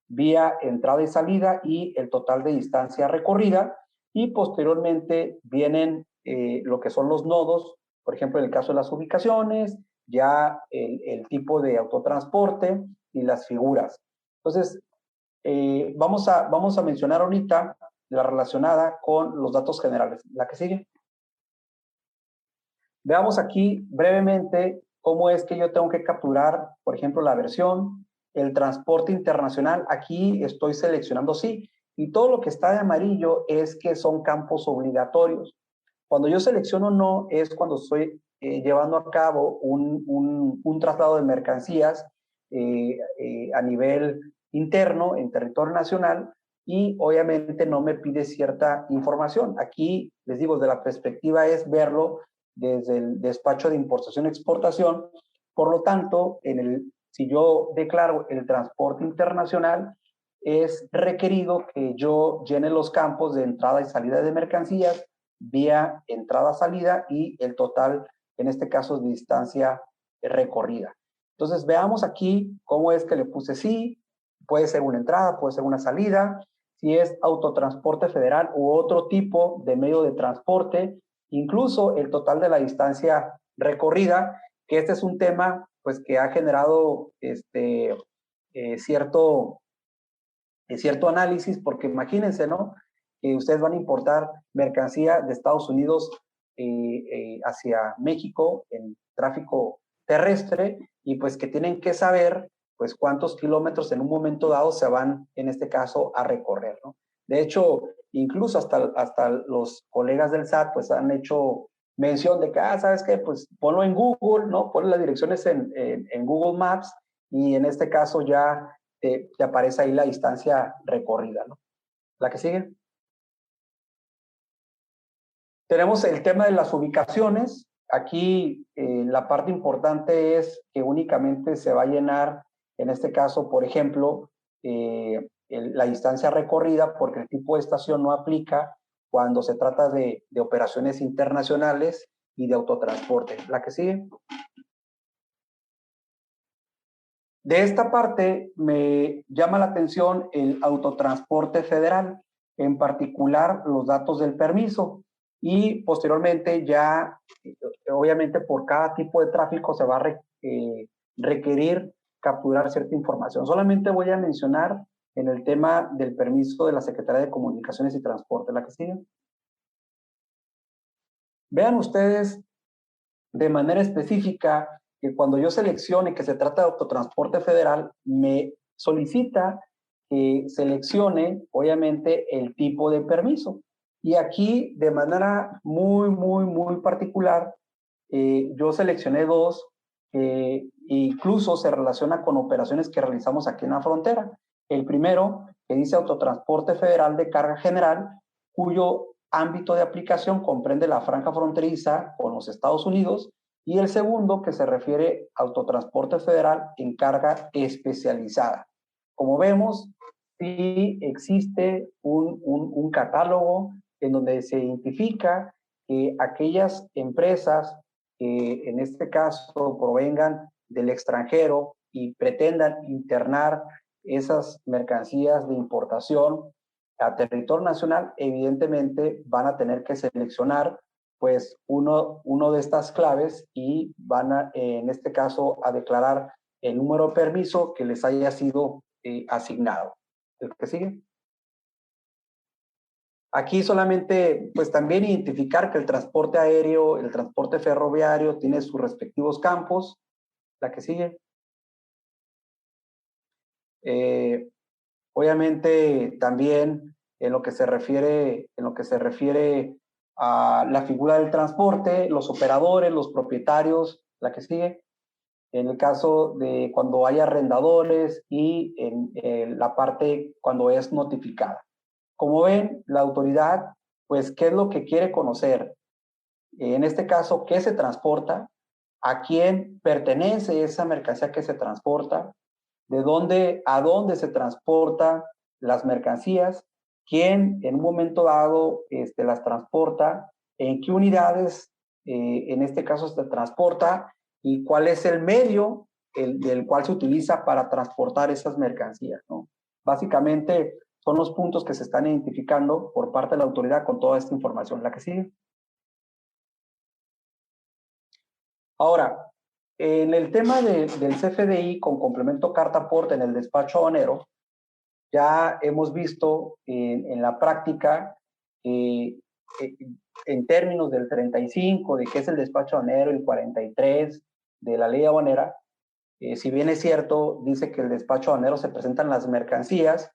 vía entrada y salida y el total de distancia recorrida, y posteriormente vienen lo que son los nodos, por ejemplo, en el caso de las ubicaciones, ya el tipo de autotransporte y las figuras. Entonces, vamos a mencionar ahorita la relacionada con los datos generales. La que sigue. Veamos aquí brevemente cómo es que yo tengo que capturar, por ejemplo, la versión, el transporte internacional. Aquí estoy seleccionando sí, y todo lo que está de amarillo es que son campos obligatorios. Cuando yo selecciono no es cuando estoy llevando a cabo un traslado de mercancías a nivel interno, en territorio nacional, y obviamente no me pide cierta información. Aquí, les digo, de la perspectiva es verlo desde el despacho de importación-exportación. Por lo tanto, si yo declaro el transporte internacional, es requerido que yo llene los campos de entrada y salida de mercancías, vía entrada-salida y el total, en este caso, de distancia recorrida. Entonces, veamos aquí cómo es que le puse sí, puede ser una entrada, puede ser una salida, si es autotransporte federal u otro tipo de medio de transporte, incluso el total de la distancia recorrida, que este es un tema pues que ha generado cierto análisis, porque imagínense, ¿no? Que ustedes van a importar mercancía de Estados Unidos hacia México en tráfico terrestre y pues que tienen que saber pues cuántos kilómetros en un momento dado se van, en este caso, a recorrer, ¿no? De hecho, incluso hasta los colegas del SAT pues han hecho mención de que, ¿sabes qué? Pues ponlo en Google, ¿no? Ponle las direcciones en Google Maps y en este caso ya te aparece ahí la distancia recorrida, ¿no? La que sigue. Tenemos el tema de las ubicaciones. Aquí la parte importante es que únicamente se va a llenar, en este caso, por ejemplo, la distancia recorrida, porque el tipo de estación no aplica cuando se trata de operaciones internacionales y de autotransporte. La que sigue. De esta parte me llama la atención el autotransporte federal, en particular los datos del permiso. Y posteriormente ya, obviamente por cada tipo de tráfico se va a requerir capturar cierta información. Solamente voy a mencionar en el tema del permiso de la Secretaría de Comunicaciones y Transporte, la que sigue. Vean ustedes de manera específica que cuando yo seleccione que se trata de autotransporte federal, me solicita que seleccione, obviamente, el tipo de permiso. Y aquí, de manera muy particular, yo seleccioné dos que incluso se relaciona con operaciones que realizamos aquí en la frontera. El primero, que dice autotransporte federal de carga general, cuyo ámbito de aplicación comprende la franja fronteriza con los Estados Unidos, y el segundo, que se refiere a autotransporte federal en carga especializada. Como vemos, sí existe un catálogo en donde se identifica que aquellas empresas que en este caso provengan del extranjero y pretendan internar esas mercancías de importación a territorio nacional, evidentemente van a tener que seleccionar pues uno de estas claves y van a, en este caso, a declarar el número de permiso que les haya sido asignado. ¿El que sigue? Aquí solamente, pues también identificar que el transporte aéreo, el transporte ferroviario tiene sus respectivos campos. La que sigue. Obviamente también en lo que se refiere a la figura del transporte, los operadores, los propietarios, la que sigue. En el caso de cuando hay arrendadores y en la parte cuando es notificada. Como ven, la autoridad, pues, ¿qué es lo que quiere conocer? En este caso, ¿qué se transporta? ¿A quién pertenece esa mercancía que se transporta? ¿De dónde a dónde se transportan las mercancías? ¿Quién en un momento dado las transporta? ¿En qué unidades en este caso se transporta? ¿Y cuál es el medio del cual se utiliza para transportar esas mercancías, ¿no? Básicamente son los puntos que se están identificando por parte de la autoridad con toda esta información. La que sigue. Ahora, en el tema del CFDI con complemento carta aporte en el despacho aduanero, ya hemos visto en la práctica, en términos del 35, de qué es el despacho aduanero, el 43 de la ley aduanera, si bien es cierto, dice que el despacho aduanero se presentan las mercancías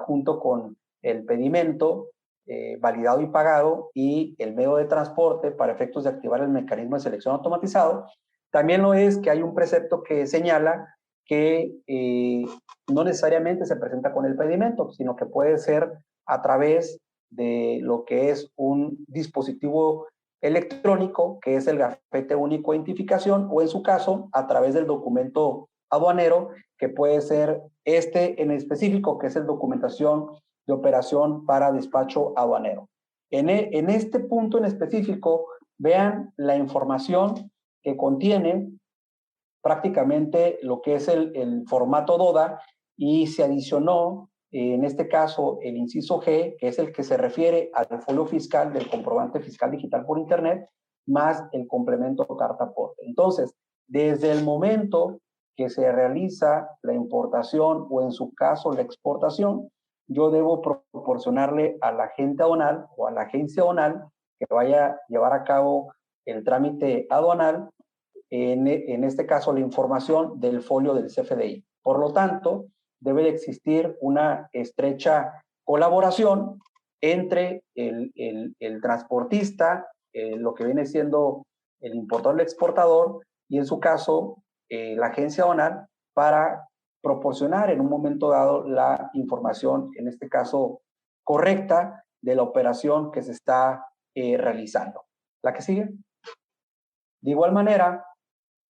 junto con el pedimento validado y pagado y el medio de transporte para efectos de activar el mecanismo de selección automatizado. También lo es que hay un precepto que señala que no necesariamente se presenta con el pedimento, sino que puede ser a través de lo que es un dispositivo electrónico, que es el gafete único de identificación, o en su caso, a través del documento aduanero, que puede ser este en específico, que es el documentación de operación para despacho aduanero. En este punto en específico, vean la información que contiene prácticamente lo que es el formato DODA, y se adicionó en este caso el inciso G, que es el que se refiere al folio fiscal del comprobante fiscal digital por internet, más el complemento carta aporte. Entonces, desde el momento que se realiza la importación o en su caso la exportación, yo debo proporcionarle al agente aduanal o a la agencia aduanal que vaya a llevar a cabo el trámite aduanal, en este caso la información del folio del CFDI. Por lo tanto, debe de existir una estrecha colaboración entre el transportista, lo que viene siendo el importador, el exportador, y en su caso la agencia aduanal, para proporcionar en un momento dado la información, en este caso correcta, de la operación que se está realizando. ¿La que sigue? De igual manera,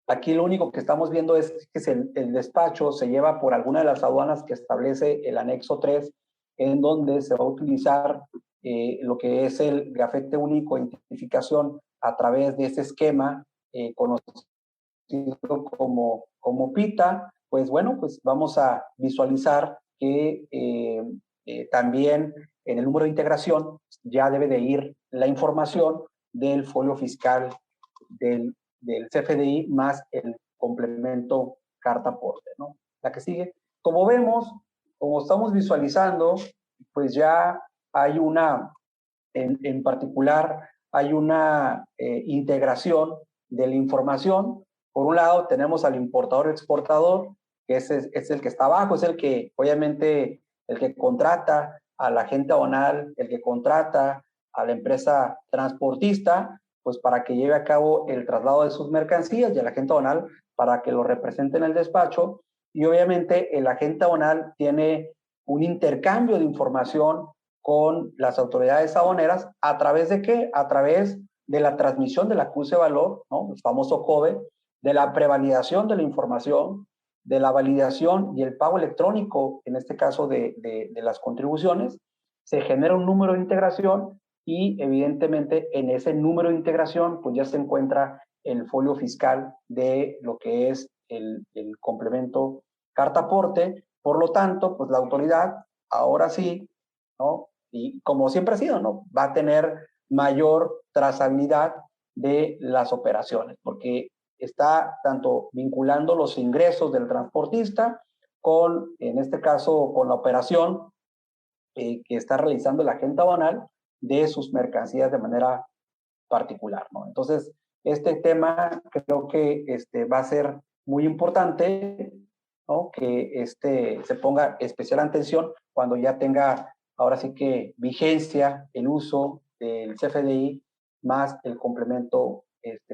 aquí lo único que estamos viendo es que el despacho se lleva por alguna de las aduanas que establece el anexo 3, en donde se va a utilizar lo que es el gafete único de identificación a través de ese esquema conocido como PITA. Pues bueno, pues vamos a visualizar que también en el número de integración ya debe de ir la información del folio fiscal del CFDI más el complemento carta aporte, ¿no? La que sigue. Como vemos, como estamos visualizando, pues ya hay en particular, hay una integración de la información. Por un lado, tenemos al importador-exportador, que es el que está abajo, es el que, obviamente, el que contrata al agente aduanal, el que contrata a la empresa transportista, pues para que lleve a cabo el traslado de sus mercancías, y el agente aduanal para que lo represente en el despacho. Y obviamente el agente aduanal tiene un intercambio de información con las autoridades aduaneras. ¿A través de qué? A través de la transmisión del acuse de valor, ¿no? El famoso COBE, de la prevalidación de la información, de la validación y el pago electrónico, en este caso de las contribuciones. Se genera un número de integración, y evidentemente en ese número de integración pues ya se encuentra el folio fiscal de lo que es el complemento carta aporte. Por lo tanto, pues la autoridad ahora sí, ¿no? Y como siempre ha sido, ¿no? Va a tener mayor trazabilidad de las operaciones, porque está tanto vinculando los ingresos del transportista con, en este caso, con la operación que está realizando el agente aduanal de sus mercancías de manera particular, ¿no? Entonces, este tema creo que va a ser muy importante, ¿no? Que se ponga especial atención cuando ya tenga, ahora sí que vigencia, el uso del CFDI más el complemento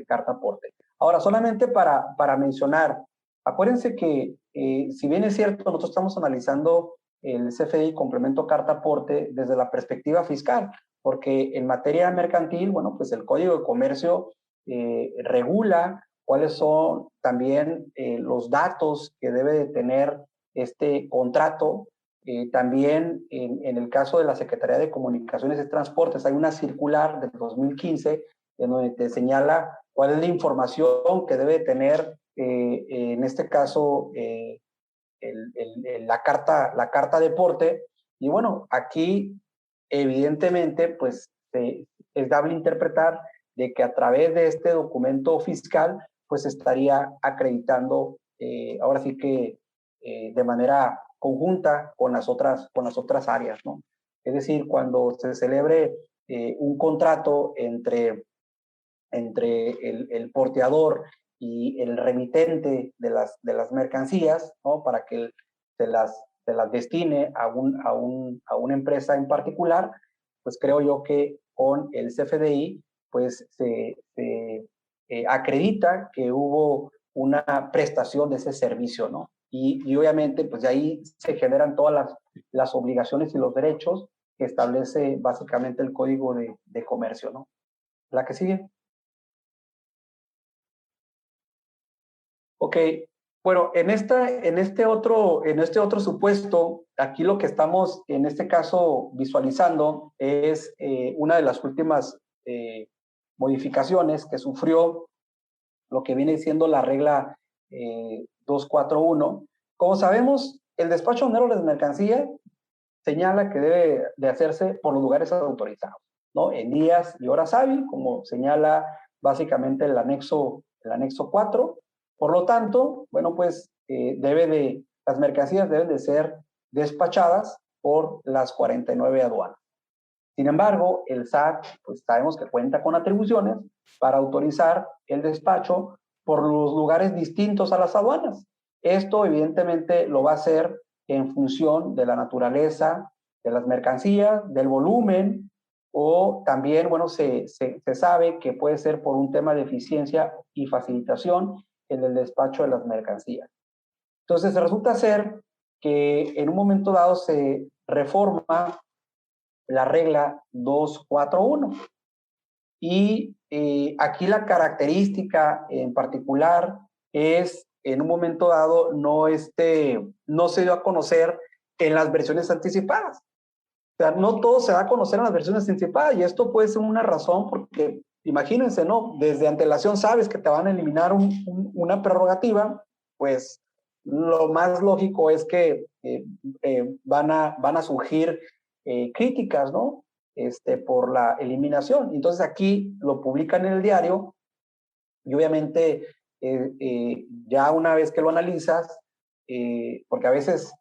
carta aporte. Ahora, solamente para mencionar, acuérdense que si bien es cierto, nosotros estamos analizando el CFDI complemento carta aporte desde la perspectiva fiscal, porque en materia mercantil, bueno, pues el Código de Comercio regula cuáles son también los datos que debe de tener este contrato. También en el caso de la Secretaría de Comunicaciones y Transportes hay una circular del 2015 en donde te señala cuál es la información que debe tener, en este caso, la carta deporte. Y bueno, aquí evidentemente pues es dable interpretar de que a través de este documento fiscal pues estaría acreditando ahora sí que de manera conjunta con las otras áreas, ¿no? Es decir, cuando se celebre un contrato entre el porteador y el remitente de las mercancías, ¿no? Para que se las destine a una empresa en particular, pues creo yo que con el CFDI pues se acredita que hubo una prestación de ese servicio, ¿no? y obviamente pues de ahí se generan todas las obligaciones y los derechos que establece básicamente el Código de Comercio, ¿no? La que sigue. Ok, bueno, en este otro supuesto, aquí lo que estamos en este caso visualizando es una de las últimas modificaciones que sufrió lo que viene siendo la regla 241. Como sabemos, el despacho aduanero de las mercancías señala que debe de hacerse por los lugares autorizados, ¿no? En días y horas hábiles, como señala básicamente el anexo 4. Por lo tanto, bueno, pues las mercancías deben de ser despachadas por las 49 aduanas. Sin embargo, el SAT, pues sabemos que cuenta con atribuciones para autorizar el despacho por los lugares distintos a las aduanas. Esto evidentemente lo va a hacer en función de la naturaleza de las mercancías, del volumen, o también, bueno, se sabe que puede ser por un tema de eficiencia y facilitación en el despacho de las mercancías. Entonces, resulta ser que en un momento dado se reforma la regla 241. Y aquí la característica en particular es, en un momento dado, no se dio a conocer en las versiones anticipadas. O sea, no todo se da a conocer en las versiones anticipadas, y esto puede ser una razón porque, imagínense, ¿no? Desde antelación sabes que te van a eliminar una prerrogativa, pues lo más lógico es que van a surgir críticas, ¿no? Por la eliminación. Entonces aquí lo publican en el diario y obviamente ya una vez que lo analizas, porque a veces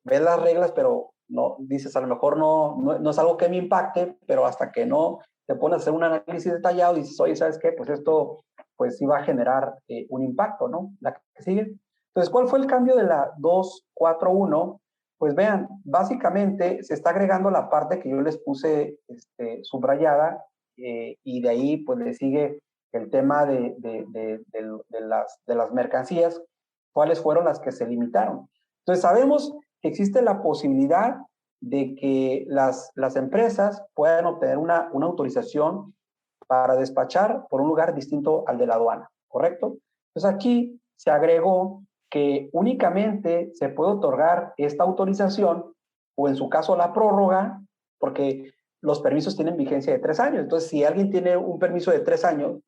ves las reglas, pero no dices, a lo mejor no es algo que me impacte, pero hasta que no te pones a hacer un análisis detallado, dices, oye, ¿sabes qué? Pues esto pues sí va a generar un impacto, ¿no? La que sigue. Entonces, ¿cuál fue el cambio de la 241? Pues vean, básicamente se está agregando la parte que yo les puse subrayada, y de ahí pues le sigue el tema de las mercancías, cuáles fueron las que se limitaron. Entonces sabemos que existe la posibilidad de que las empresas puedan obtener una autorización para despachar por un lugar distinto al de la aduana, ¿correcto? Entonces aquí se agregó que únicamente se puede otorgar esta autorización, o en su caso la prórroga, porque los permisos tienen vigencia de 3 años. Entonces, si alguien tiene un permiso de 3 años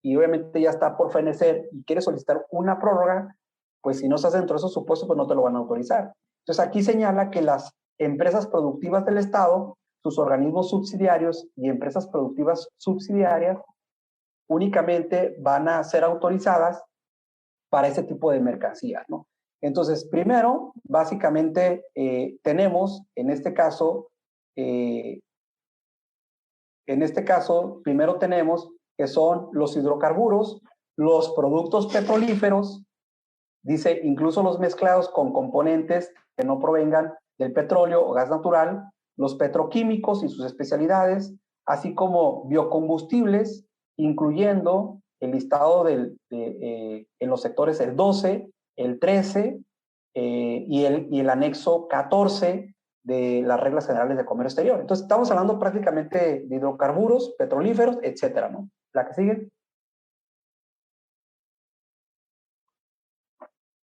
y obviamente ya está por fenecer y quiere solicitar una prórroga, pues si no estás dentro de esos supuestos, pues no te lo van a autorizar. Entonces, aquí señala que las empresas productivas del Estado, sus organismos subsidiarios y empresas productivas subsidiarias únicamente van a ser autorizadas para ese tipo de mercancías, ¿no? Entonces, primero, básicamente, tenemos, en este caso, primero tenemos que son los hidrocarburos, los productos petrolíferos, dice incluso los mezclados con componentes que no provengan del petróleo o gas natural, los petroquímicos y sus especialidades, así como biocombustibles, incluyendo el listado en los sectores el 12, el 13 y el anexo 14 de las reglas generales de comercio exterior. Entonces, estamos hablando prácticamente de hidrocarburos, petrolíferos, etcétera, ¿no? La que sigue.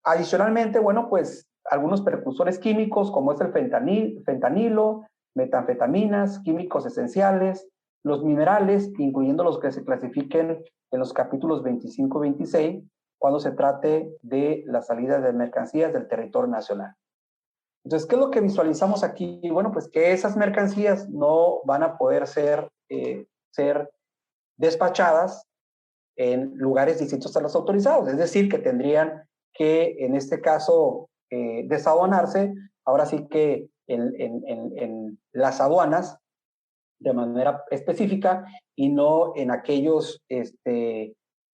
Adicionalmente, bueno, pues algunos precursores químicos, como es el fentanilo, metanfetaminas, químicos esenciales, los minerales, incluyendo los que se clasifiquen en los capítulos 25 y 26, cuando se trate de la salida de mercancías del territorio nacional. Entonces, ¿qué es lo que visualizamos aquí? Bueno, pues que esas mercancías no van a poder ser despachadas en lugares distintos a los autorizados, es decir, que tendrían que, en este caso, desaduanarse, ahora sí que en las aduanas, de manera específica, y no en aquellos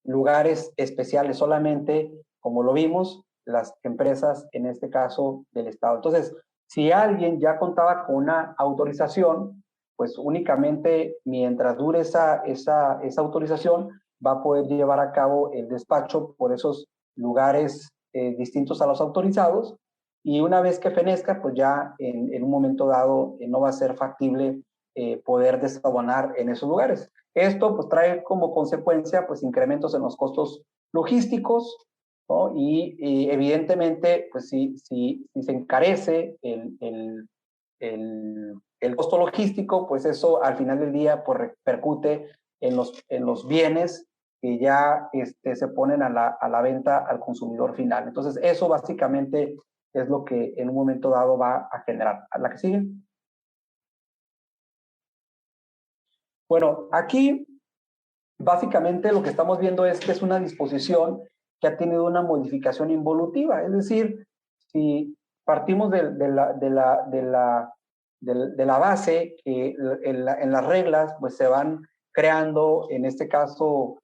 lugares especiales solamente, como lo vimos, las empresas, en este caso, del Estado. Entonces, si alguien ya contaba con una autorización, pues únicamente mientras dure esa autorización, va a poder llevar a cabo el despacho por esos lugares distintos a los autorizados, y una vez que fenezca, pues ya en un momento dado no va a ser factible poder desabonar en esos lugares. Esto pues trae como consecuencia pues incrementos en los costos logísticos, ¿no? Y evidentemente pues si se encarece el costo logístico, pues eso al final del día pues repercute en los bienes que ya se ponen a la venta al consumidor final. Entonces eso básicamente es lo que en un momento dado va a generar. ¿A la que sigue? Bueno, aquí básicamente lo que estamos viendo es que es una disposición que ha tenido una modificación involutiva, es decir, si partimos de la base que en las reglas pues se van creando, en este caso,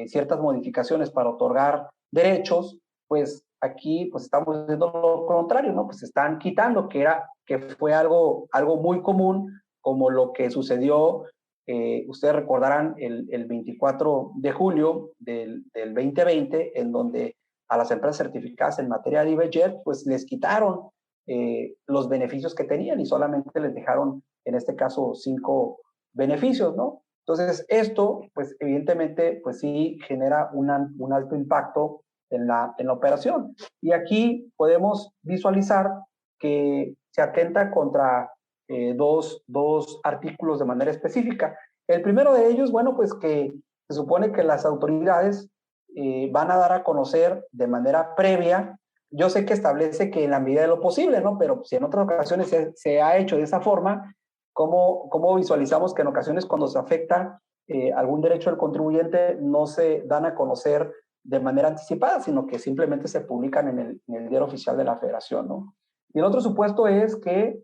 ciertas modificaciones para otorgar derechos, pues aquí pues estamos viendo lo contrario, ¿no? Pues se están quitando, que fue algo muy común, como lo que sucedió, ustedes recordarán, el 24 de julio del 2020, en donde a las empresas certificadas en materia de IBJET, pues les quitaron los beneficios que tenían y solamente les dejaron, en este caso, 5 beneficios, ¿no? Entonces, esto, pues, evidentemente, pues sí genera un alto impacto en la operación. Y aquí podemos visualizar que se atenta contra dos artículos de manera específica. El primero de ellos, bueno, pues que se supone que las autoridades van a dar a conocer de manera previa. Yo sé que establece que en la medida de lo posible, ¿no? Pero si en otras ocasiones se ha hecho de esa forma, ¿cómo visualizamos que en ocasiones cuando se afecta algún derecho del contribuyente no se dan a conocer de manera anticipada, sino que simplemente se publican en el diario oficial de la Federación, ¿no? Y el otro supuesto es que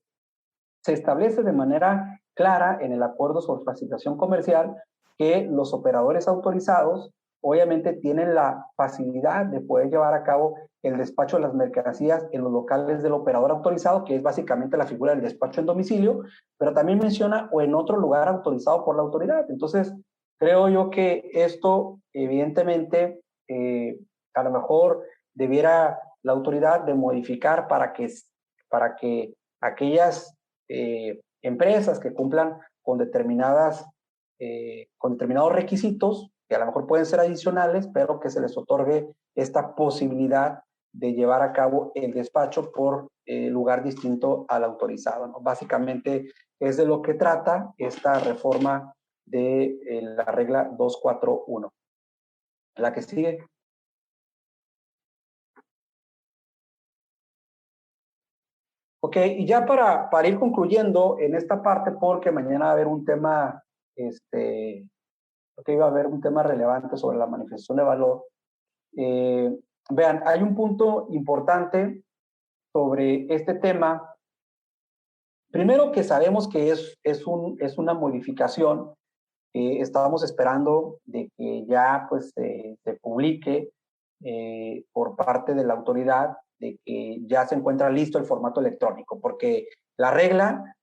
se establece de manera clara en el acuerdo sobre facilitación comercial que los operadores autorizados obviamente tienen la facilidad de poder llevar a cabo el despacho de las mercancías en los locales del operador autorizado, que es básicamente la figura del despacho en domicilio, pero también menciona o en otro lugar autorizado por la autoridad. Entonces, creo yo que esto, evidentemente, a lo mejor debiera la autoridad de modificar para que aquellas empresas que cumplan con determinados requisitos, que a lo mejor pueden ser adicionales, pero que se les otorgue esta posibilidad de llevar a cabo el despacho por lugar distinto al autorizado, ¿no? Básicamente es de lo que trata esta reforma de la regla 241. La que sigue. Ok, y ya para ir concluyendo en esta parte, porque mañana va a haber un tema, iba a haber un tema relevante sobre la manifestación de valor. Vean, hay un punto importante sobre este tema. Primero, que sabemos que es una modificación. Estábamos esperando de que ya pues se publique por parte de la autoridad, de que ya se encuentra listo el formato electrónico, porque la regla,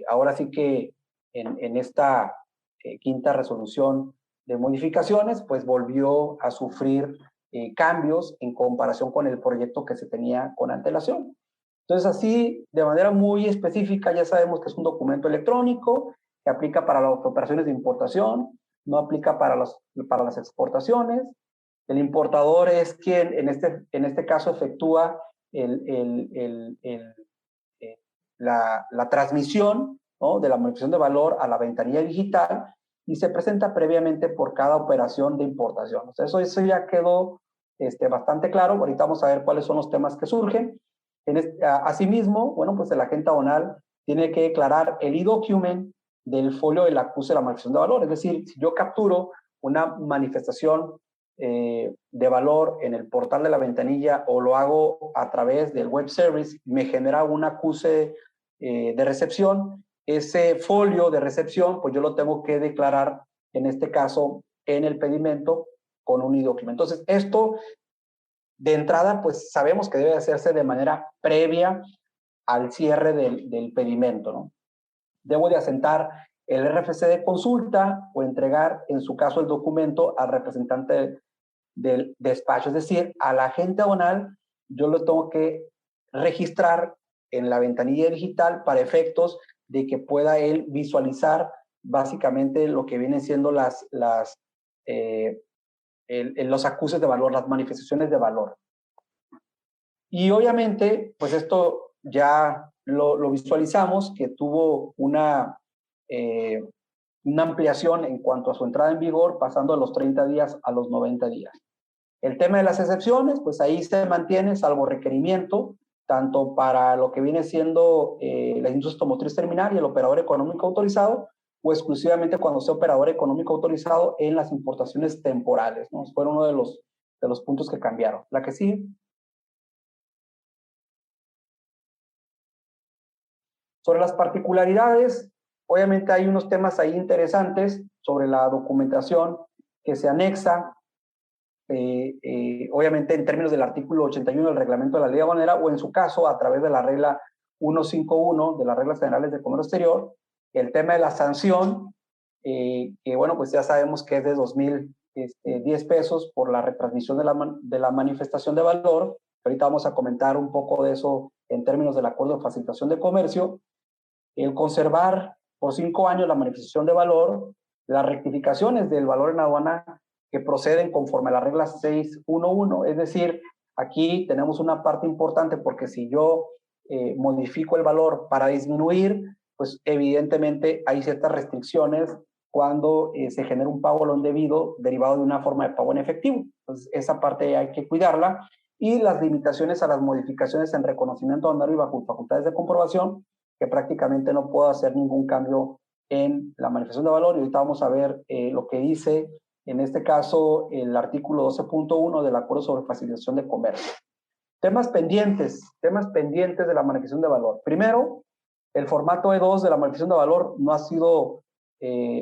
ahora sí que en esta quinta resolución de modificaciones, pues volvió a sufrir cambios en comparación con el proyecto que se tenía con antelación. Entonces, así, de manera muy específica, ya sabemos que es un documento electrónico que aplica para las operaciones de importación, no aplica para las exportaciones. El importador es quien en este caso efectúa la transmisión, ¿no?, de la modificación de valor a la ventanilla digital y se presenta previamente por cada operación de importación. O sea, eso ya quedó bastante claro. Ahorita vamos a ver cuáles son los temas que surgen. Asimismo, bueno, pues el agente aduanal tiene que declarar el e-document del folio del acuse de la manifestación de valor. Es decir, si yo capturo una manifestación de valor en el portal de la ventanilla o lo hago a través del web service, me genera un acuse de recepción. Ese folio de recepción, pues yo lo tengo que declarar, en este caso, en el pedimento con un e-document. Entonces, esto de entrada, pues sabemos que debe hacerse de manera previa al cierre del pedimento, ¿no? Debo de asentar el RFC de consulta o entregar, en su caso, el documento al representante del despacho. Es decir, al agente aduanal yo lo tengo que registrar en la ventanilla digital para efectos de que pueda él visualizar básicamente lo que vienen siendo los acuses de valor, las manifestaciones de valor. Y obviamente, pues esto ya lo visualizamos, que tuvo una ampliación en cuanto a su entrada en vigor, pasando de los 30 días a los 90 días. El tema de las excepciones, pues ahí se mantiene, salvo requerimiento, tanto para lo que viene siendo la industria automotriz terminal y el operador económico autorizado, o exclusivamente cuando sea operador económico autorizado en las importaciones temporales, ¿no? Fue uno de los puntos que cambiaron. La que sí. Sobre las particularidades, obviamente hay unos temas ahí interesantes sobre la documentación que se anexa, obviamente en términos del artículo 81 del reglamento de la ley aduanera, o en su caso a través de la regla 151 de las reglas generales de comercio exterior, el tema de la sanción, que bueno, pues ya sabemos que es de 2,010 pesos por la retransmisión de la manifestación de valor. Ahorita vamos a comentar un poco de eso en términos del acuerdo de facilitación de comercio. El conservar por 5 años la manifestación de valor, las rectificaciones del valor en aduana que proceden conforme a la regla 611, es decir, aquí tenemos una parte importante porque si yo modifico el valor para disminuir, pues evidentemente hay ciertas restricciones cuando se genera un pago lo indebido derivado de una forma de pago en efectivo. Entonces, esa parte hay que cuidarla. Y las limitaciones a las modificaciones en reconocimiento aduanero y bajo facultades de comprobación, que prácticamente no puedo hacer ningún cambio en la manifestación de valor. Y ahorita vamos a ver lo que dice, en este caso, el artículo 12.1 del Acuerdo sobre Facilitación de Comercio. Temas pendientes de la manifestación de valor. Primero, el formato E2 de la manifestación de valor no ha sido,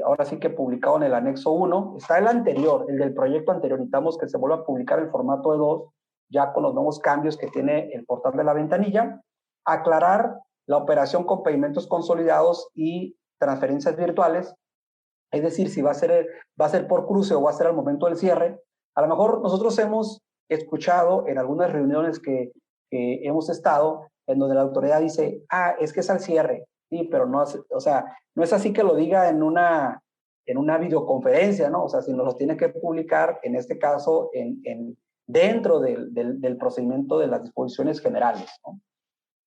ahora sí que publicado en el anexo 1. Está el anterior, el del proyecto anterior. Necesitamos que se vuelva a publicar el formato E2, ya con los nuevos cambios que tiene el portal de la ventanilla. Aclarar la operación con pedimentos consolidados y transferencias virtuales, es decir, si va a ser por cruce o va a ser al momento del cierre. A lo mejor nosotros hemos escuchado en algunas reuniones que hemos estado, en donde la autoridad dice, es que es al cierre, sí, pero no, o sea, no es así que lo diga en una videoconferencia, ¿no? O sea, si nos lo tiene que publicar, en este caso, dentro del procedimiento de las disposiciones generales, ¿no?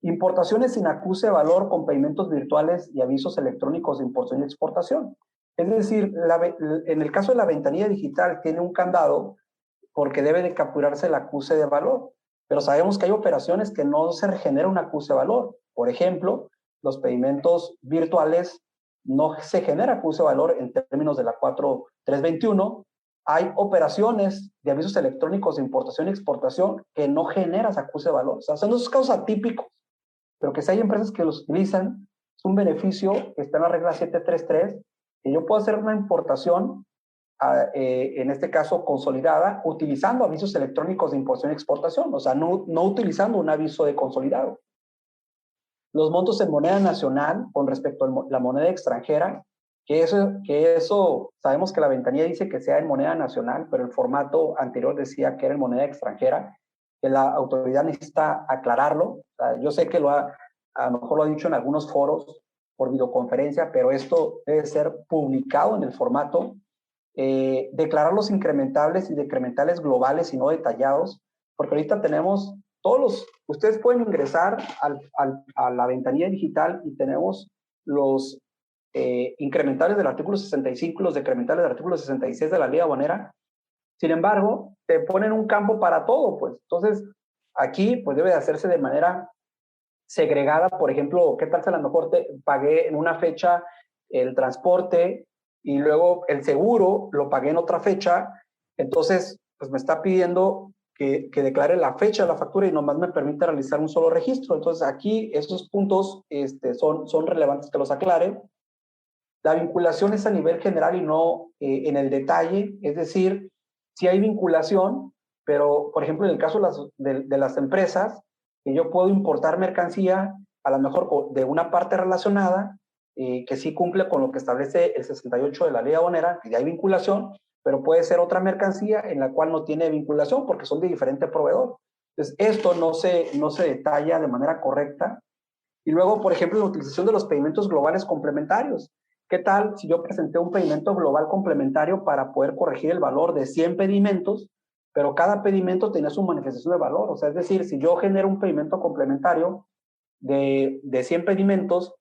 Importaciones sin acuse de valor con pedimentos virtuales y avisos electrónicos de importación y exportación. Es decir, en el caso de la ventanilla digital tiene un candado porque debe de capturarse el acuse de valor, pero sabemos que hay operaciones que no se genera un acuse de valor. Por ejemplo, los pedimentos virtuales no se genera acuse de valor en términos de la 4321. Hay operaciones de avisos electrónicos de importación y exportación que no generan acuse de valor. O sea, son esos casos atípicos, pero que si hay empresas que los utilizan, es un beneficio que está en la regla 733, que yo puedo hacer una importación, en este caso consolidada, utilizando avisos electrónicos de importación y exportación, o sea, no utilizando un aviso de consolidado. Los montos en moneda nacional con respecto a la moneda extranjera, que eso sabemos que la ventanilla dice que sea en moneda nacional, pero el formato anterior decía que era en moneda extranjera, que la autoridad necesita aclararlo. O sea, yo sé que a lo mejor lo ha dicho en algunos foros por videoconferencia, pero esto debe ser publicado en el formato. Declarar los incrementables y decrementales globales y no detallados, porque ahorita tenemos ustedes pueden ingresar a la ventanilla digital y tenemos los incrementales del artículo 65 y los decrementales del artículo 66 de la ley aduanera. Sin embargo, te ponen un campo para todo, pues. Entonces, aquí pues debe de hacerse de manera segregada. Por ejemplo, ¿qué tal si a lo mejor pagué en una fecha el transporte y luego el seguro lo pagué en otra fecha? Entonces, pues me está pidiendo que declare la fecha de la factura y nomás me permite realizar un solo registro. Entonces, aquí esos puntos son relevantes que los aclare. La vinculación es a nivel general y no en el detalle, es decir, sí hay vinculación, pero, por ejemplo, en el caso de las empresas, que yo puedo importar mercancía, a lo mejor de una parte relacionada, que sí cumple con lo que establece el 68 de la ley aduanera, que ya hay vinculación, pero puede ser otra mercancía en la cual no tiene vinculación porque son de diferente proveedor. Entonces, esto no se detalla de manera correcta. Y luego, por ejemplo, la utilización de los pedimentos globales complementarios. ¿Qué tal si yo presenté un pedimento global complementario para poder corregir el valor de 100 pedimentos, pero cada pedimento tenía su manifestación de valor? O sea, es decir, si yo genero un pedimento complementario de 100 pedimentos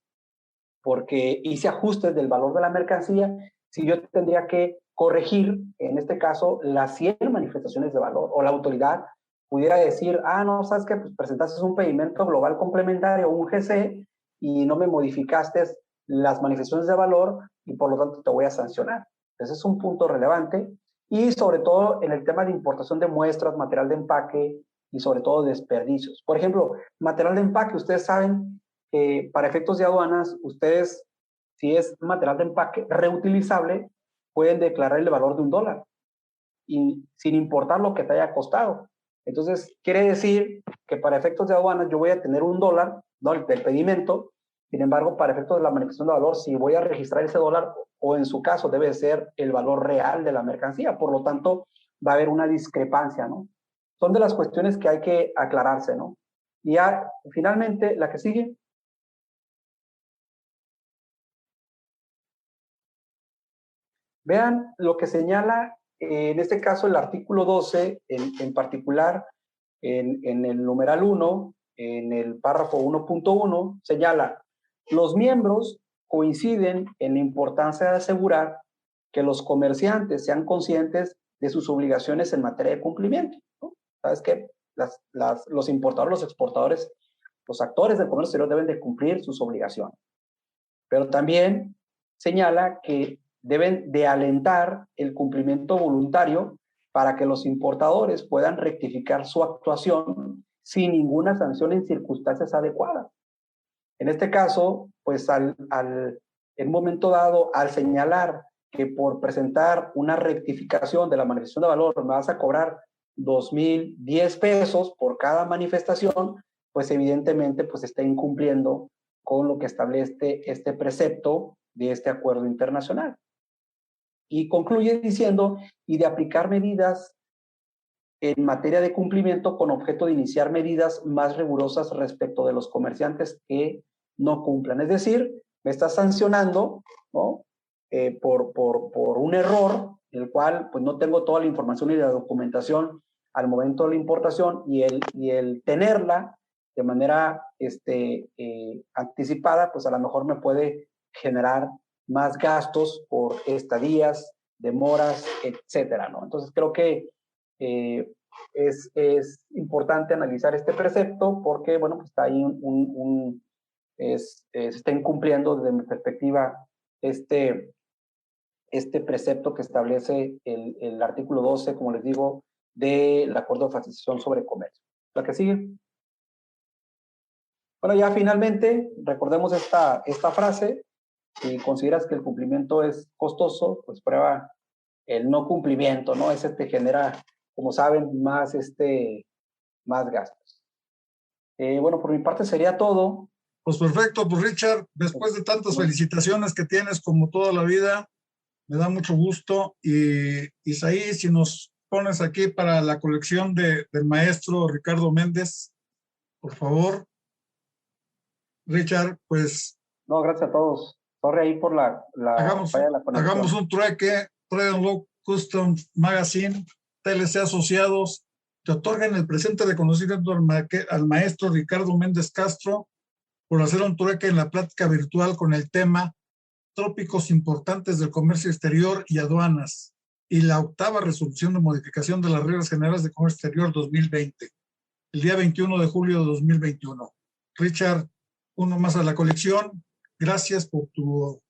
porque hice ajustes del valor de la mercancía, si yo tendría que corregir, en este caso, las 100 manifestaciones de valor, o la autoridad pudiera decir, no, ¿sabes qué? Pues presentaste un pedimento global complementario, un GC, y no me modificaste las manifestaciones de valor, y por lo tanto te voy a sancionar. Ese es un punto relevante, y sobre todo en el tema de importación de muestras, material de empaque, y sobre todo desperdicios. Por ejemplo, material de empaque, ustedes saben que para efectos de aduanas, ustedes, si es material de empaque reutilizable, pueden declarar el valor de $1, y sin importar lo que te haya costado. Entonces, quiere decir que para efectos de aduanas yo voy a tener $1, ¿no?, del pedimento. Sin embargo, para efectos de la manifestación de valor, si voy a registrar ese $, o en su caso debe ser el valor real de la mercancía, por lo tanto, va a haber una discrepancia, ¿no? Son de las cuestiones que hay que aclararse, ¿no? Y ya, finalmente, la que sigue. Vean lo que señala, en este caso, el artículo 12, en particular, en el numeral 1, en el párrafo 1.1, señala: los miembros coinciden en la importancia de asegurar que los comerciantes sean conscientes de sus obligaciones en materia de cumplimiento, ¿no? ¿Sabes qué? Los importadores, los exportadores, los actores del comercio exterior deben de cumplir sus obligaciones. Pero también señala que deben de alentar el cumplimiento voluntario para que los importadores puedan rectificar su actuación sin ninguna sanción en circunstancias adecuadas. En este caso, pues en un momento dado, al señalar que por presentar una rectificación de la manifestación de valor me vas a cobrar 2,010 pesos por cada manifestación, pues evidentemente pues está incumpliendo con lo que establece este precepto de este acuerdo internacional. Y concluye diciendo, y de aplicar medidas en materia de cumplimiento con objeto de iniciar medidas más rigurosas respecto de los comerciantes que no cumplan. Es decir, me está sancionando, ¿no?, por un error, el cual pues no tengo toda la información y la documentación al momento de la importación, y el tenerla de manera anticipada, pues a lo mejor me puede generar más gastos por estadías, demoras, etcétera, ¿no? Entonces creo que es importante analizar este precepto porque, bueno, pues está ahí se está incumpliendo desde mi perspectiva este precepto que establece el artículo 12, como les digo, del Acuerdo de Facilitación sobre Comercio. La que sigue. Bueno, ya finalmente, recordemos esta frase: si consideras que el cumplimiento es costoso, pues prueba el no cumplimiento, ¿no? Ese te genera, como saben, más gastos. Bueno, por mi parte sería todo. Pues perfecto, pues Richard, después de tantas felicitaciones que tienes como toda la vida, me da mucho gusto. Y Isaí, si nos pones aquí para la colección del maestro Ricardo Méndez, por favor. Richard, pues... No, gracias a todos. Sorry ahí por la falla de la conexión. Hagamos un trueque. Trade & Low Custom Magazine, TLC Asociados, te otorgan el presente reconocimiento al maestro Ricardo Méndez Castro por hacer un trueque en la plática virtual con el tema Trópicos importantes del comercio exterior y aduanas, y la 8ª resolución de modificación de las reglas generales de comercio exterior 2020, el día 21 de julio de 2021. Richard, uno más a la colección. Gracias por tu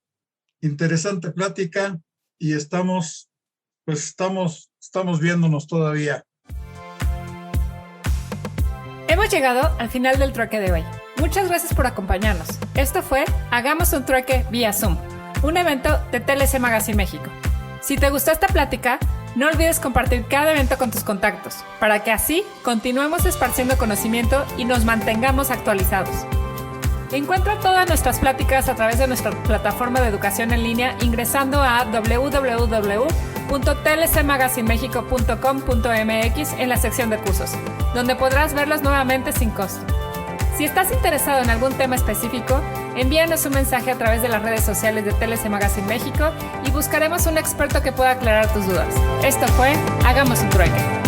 interesante plática y estamos viéndonos todavía. Hemos llegado al final del trueque de hoy. Muchas gracias por acompañarnos. Esto fue Hagamos un trueque vía Zoom, un evento de TLC Magazine México. Si te gustó esta plática, no olvides compartir cada evento con tus contactos, para que así continuemos esparciendo conocimiento y nos mantengamos actualizados. Encuentra todas nuestras pláticas a través de nuestra plataforma de educación en línea ingresando a www.tldc.com. www.tlcmagazinemexico.com.mx en la sección de cursos, donde podrás verlos nuevamente sin costo. Si estás interesado en algún tema específico, envíanos un mensaje a través de las redes sociales de TLC Magazine México y buscaremos un experto que pueda aclarar tus dudas. Esto fue Hagamos un Trueque.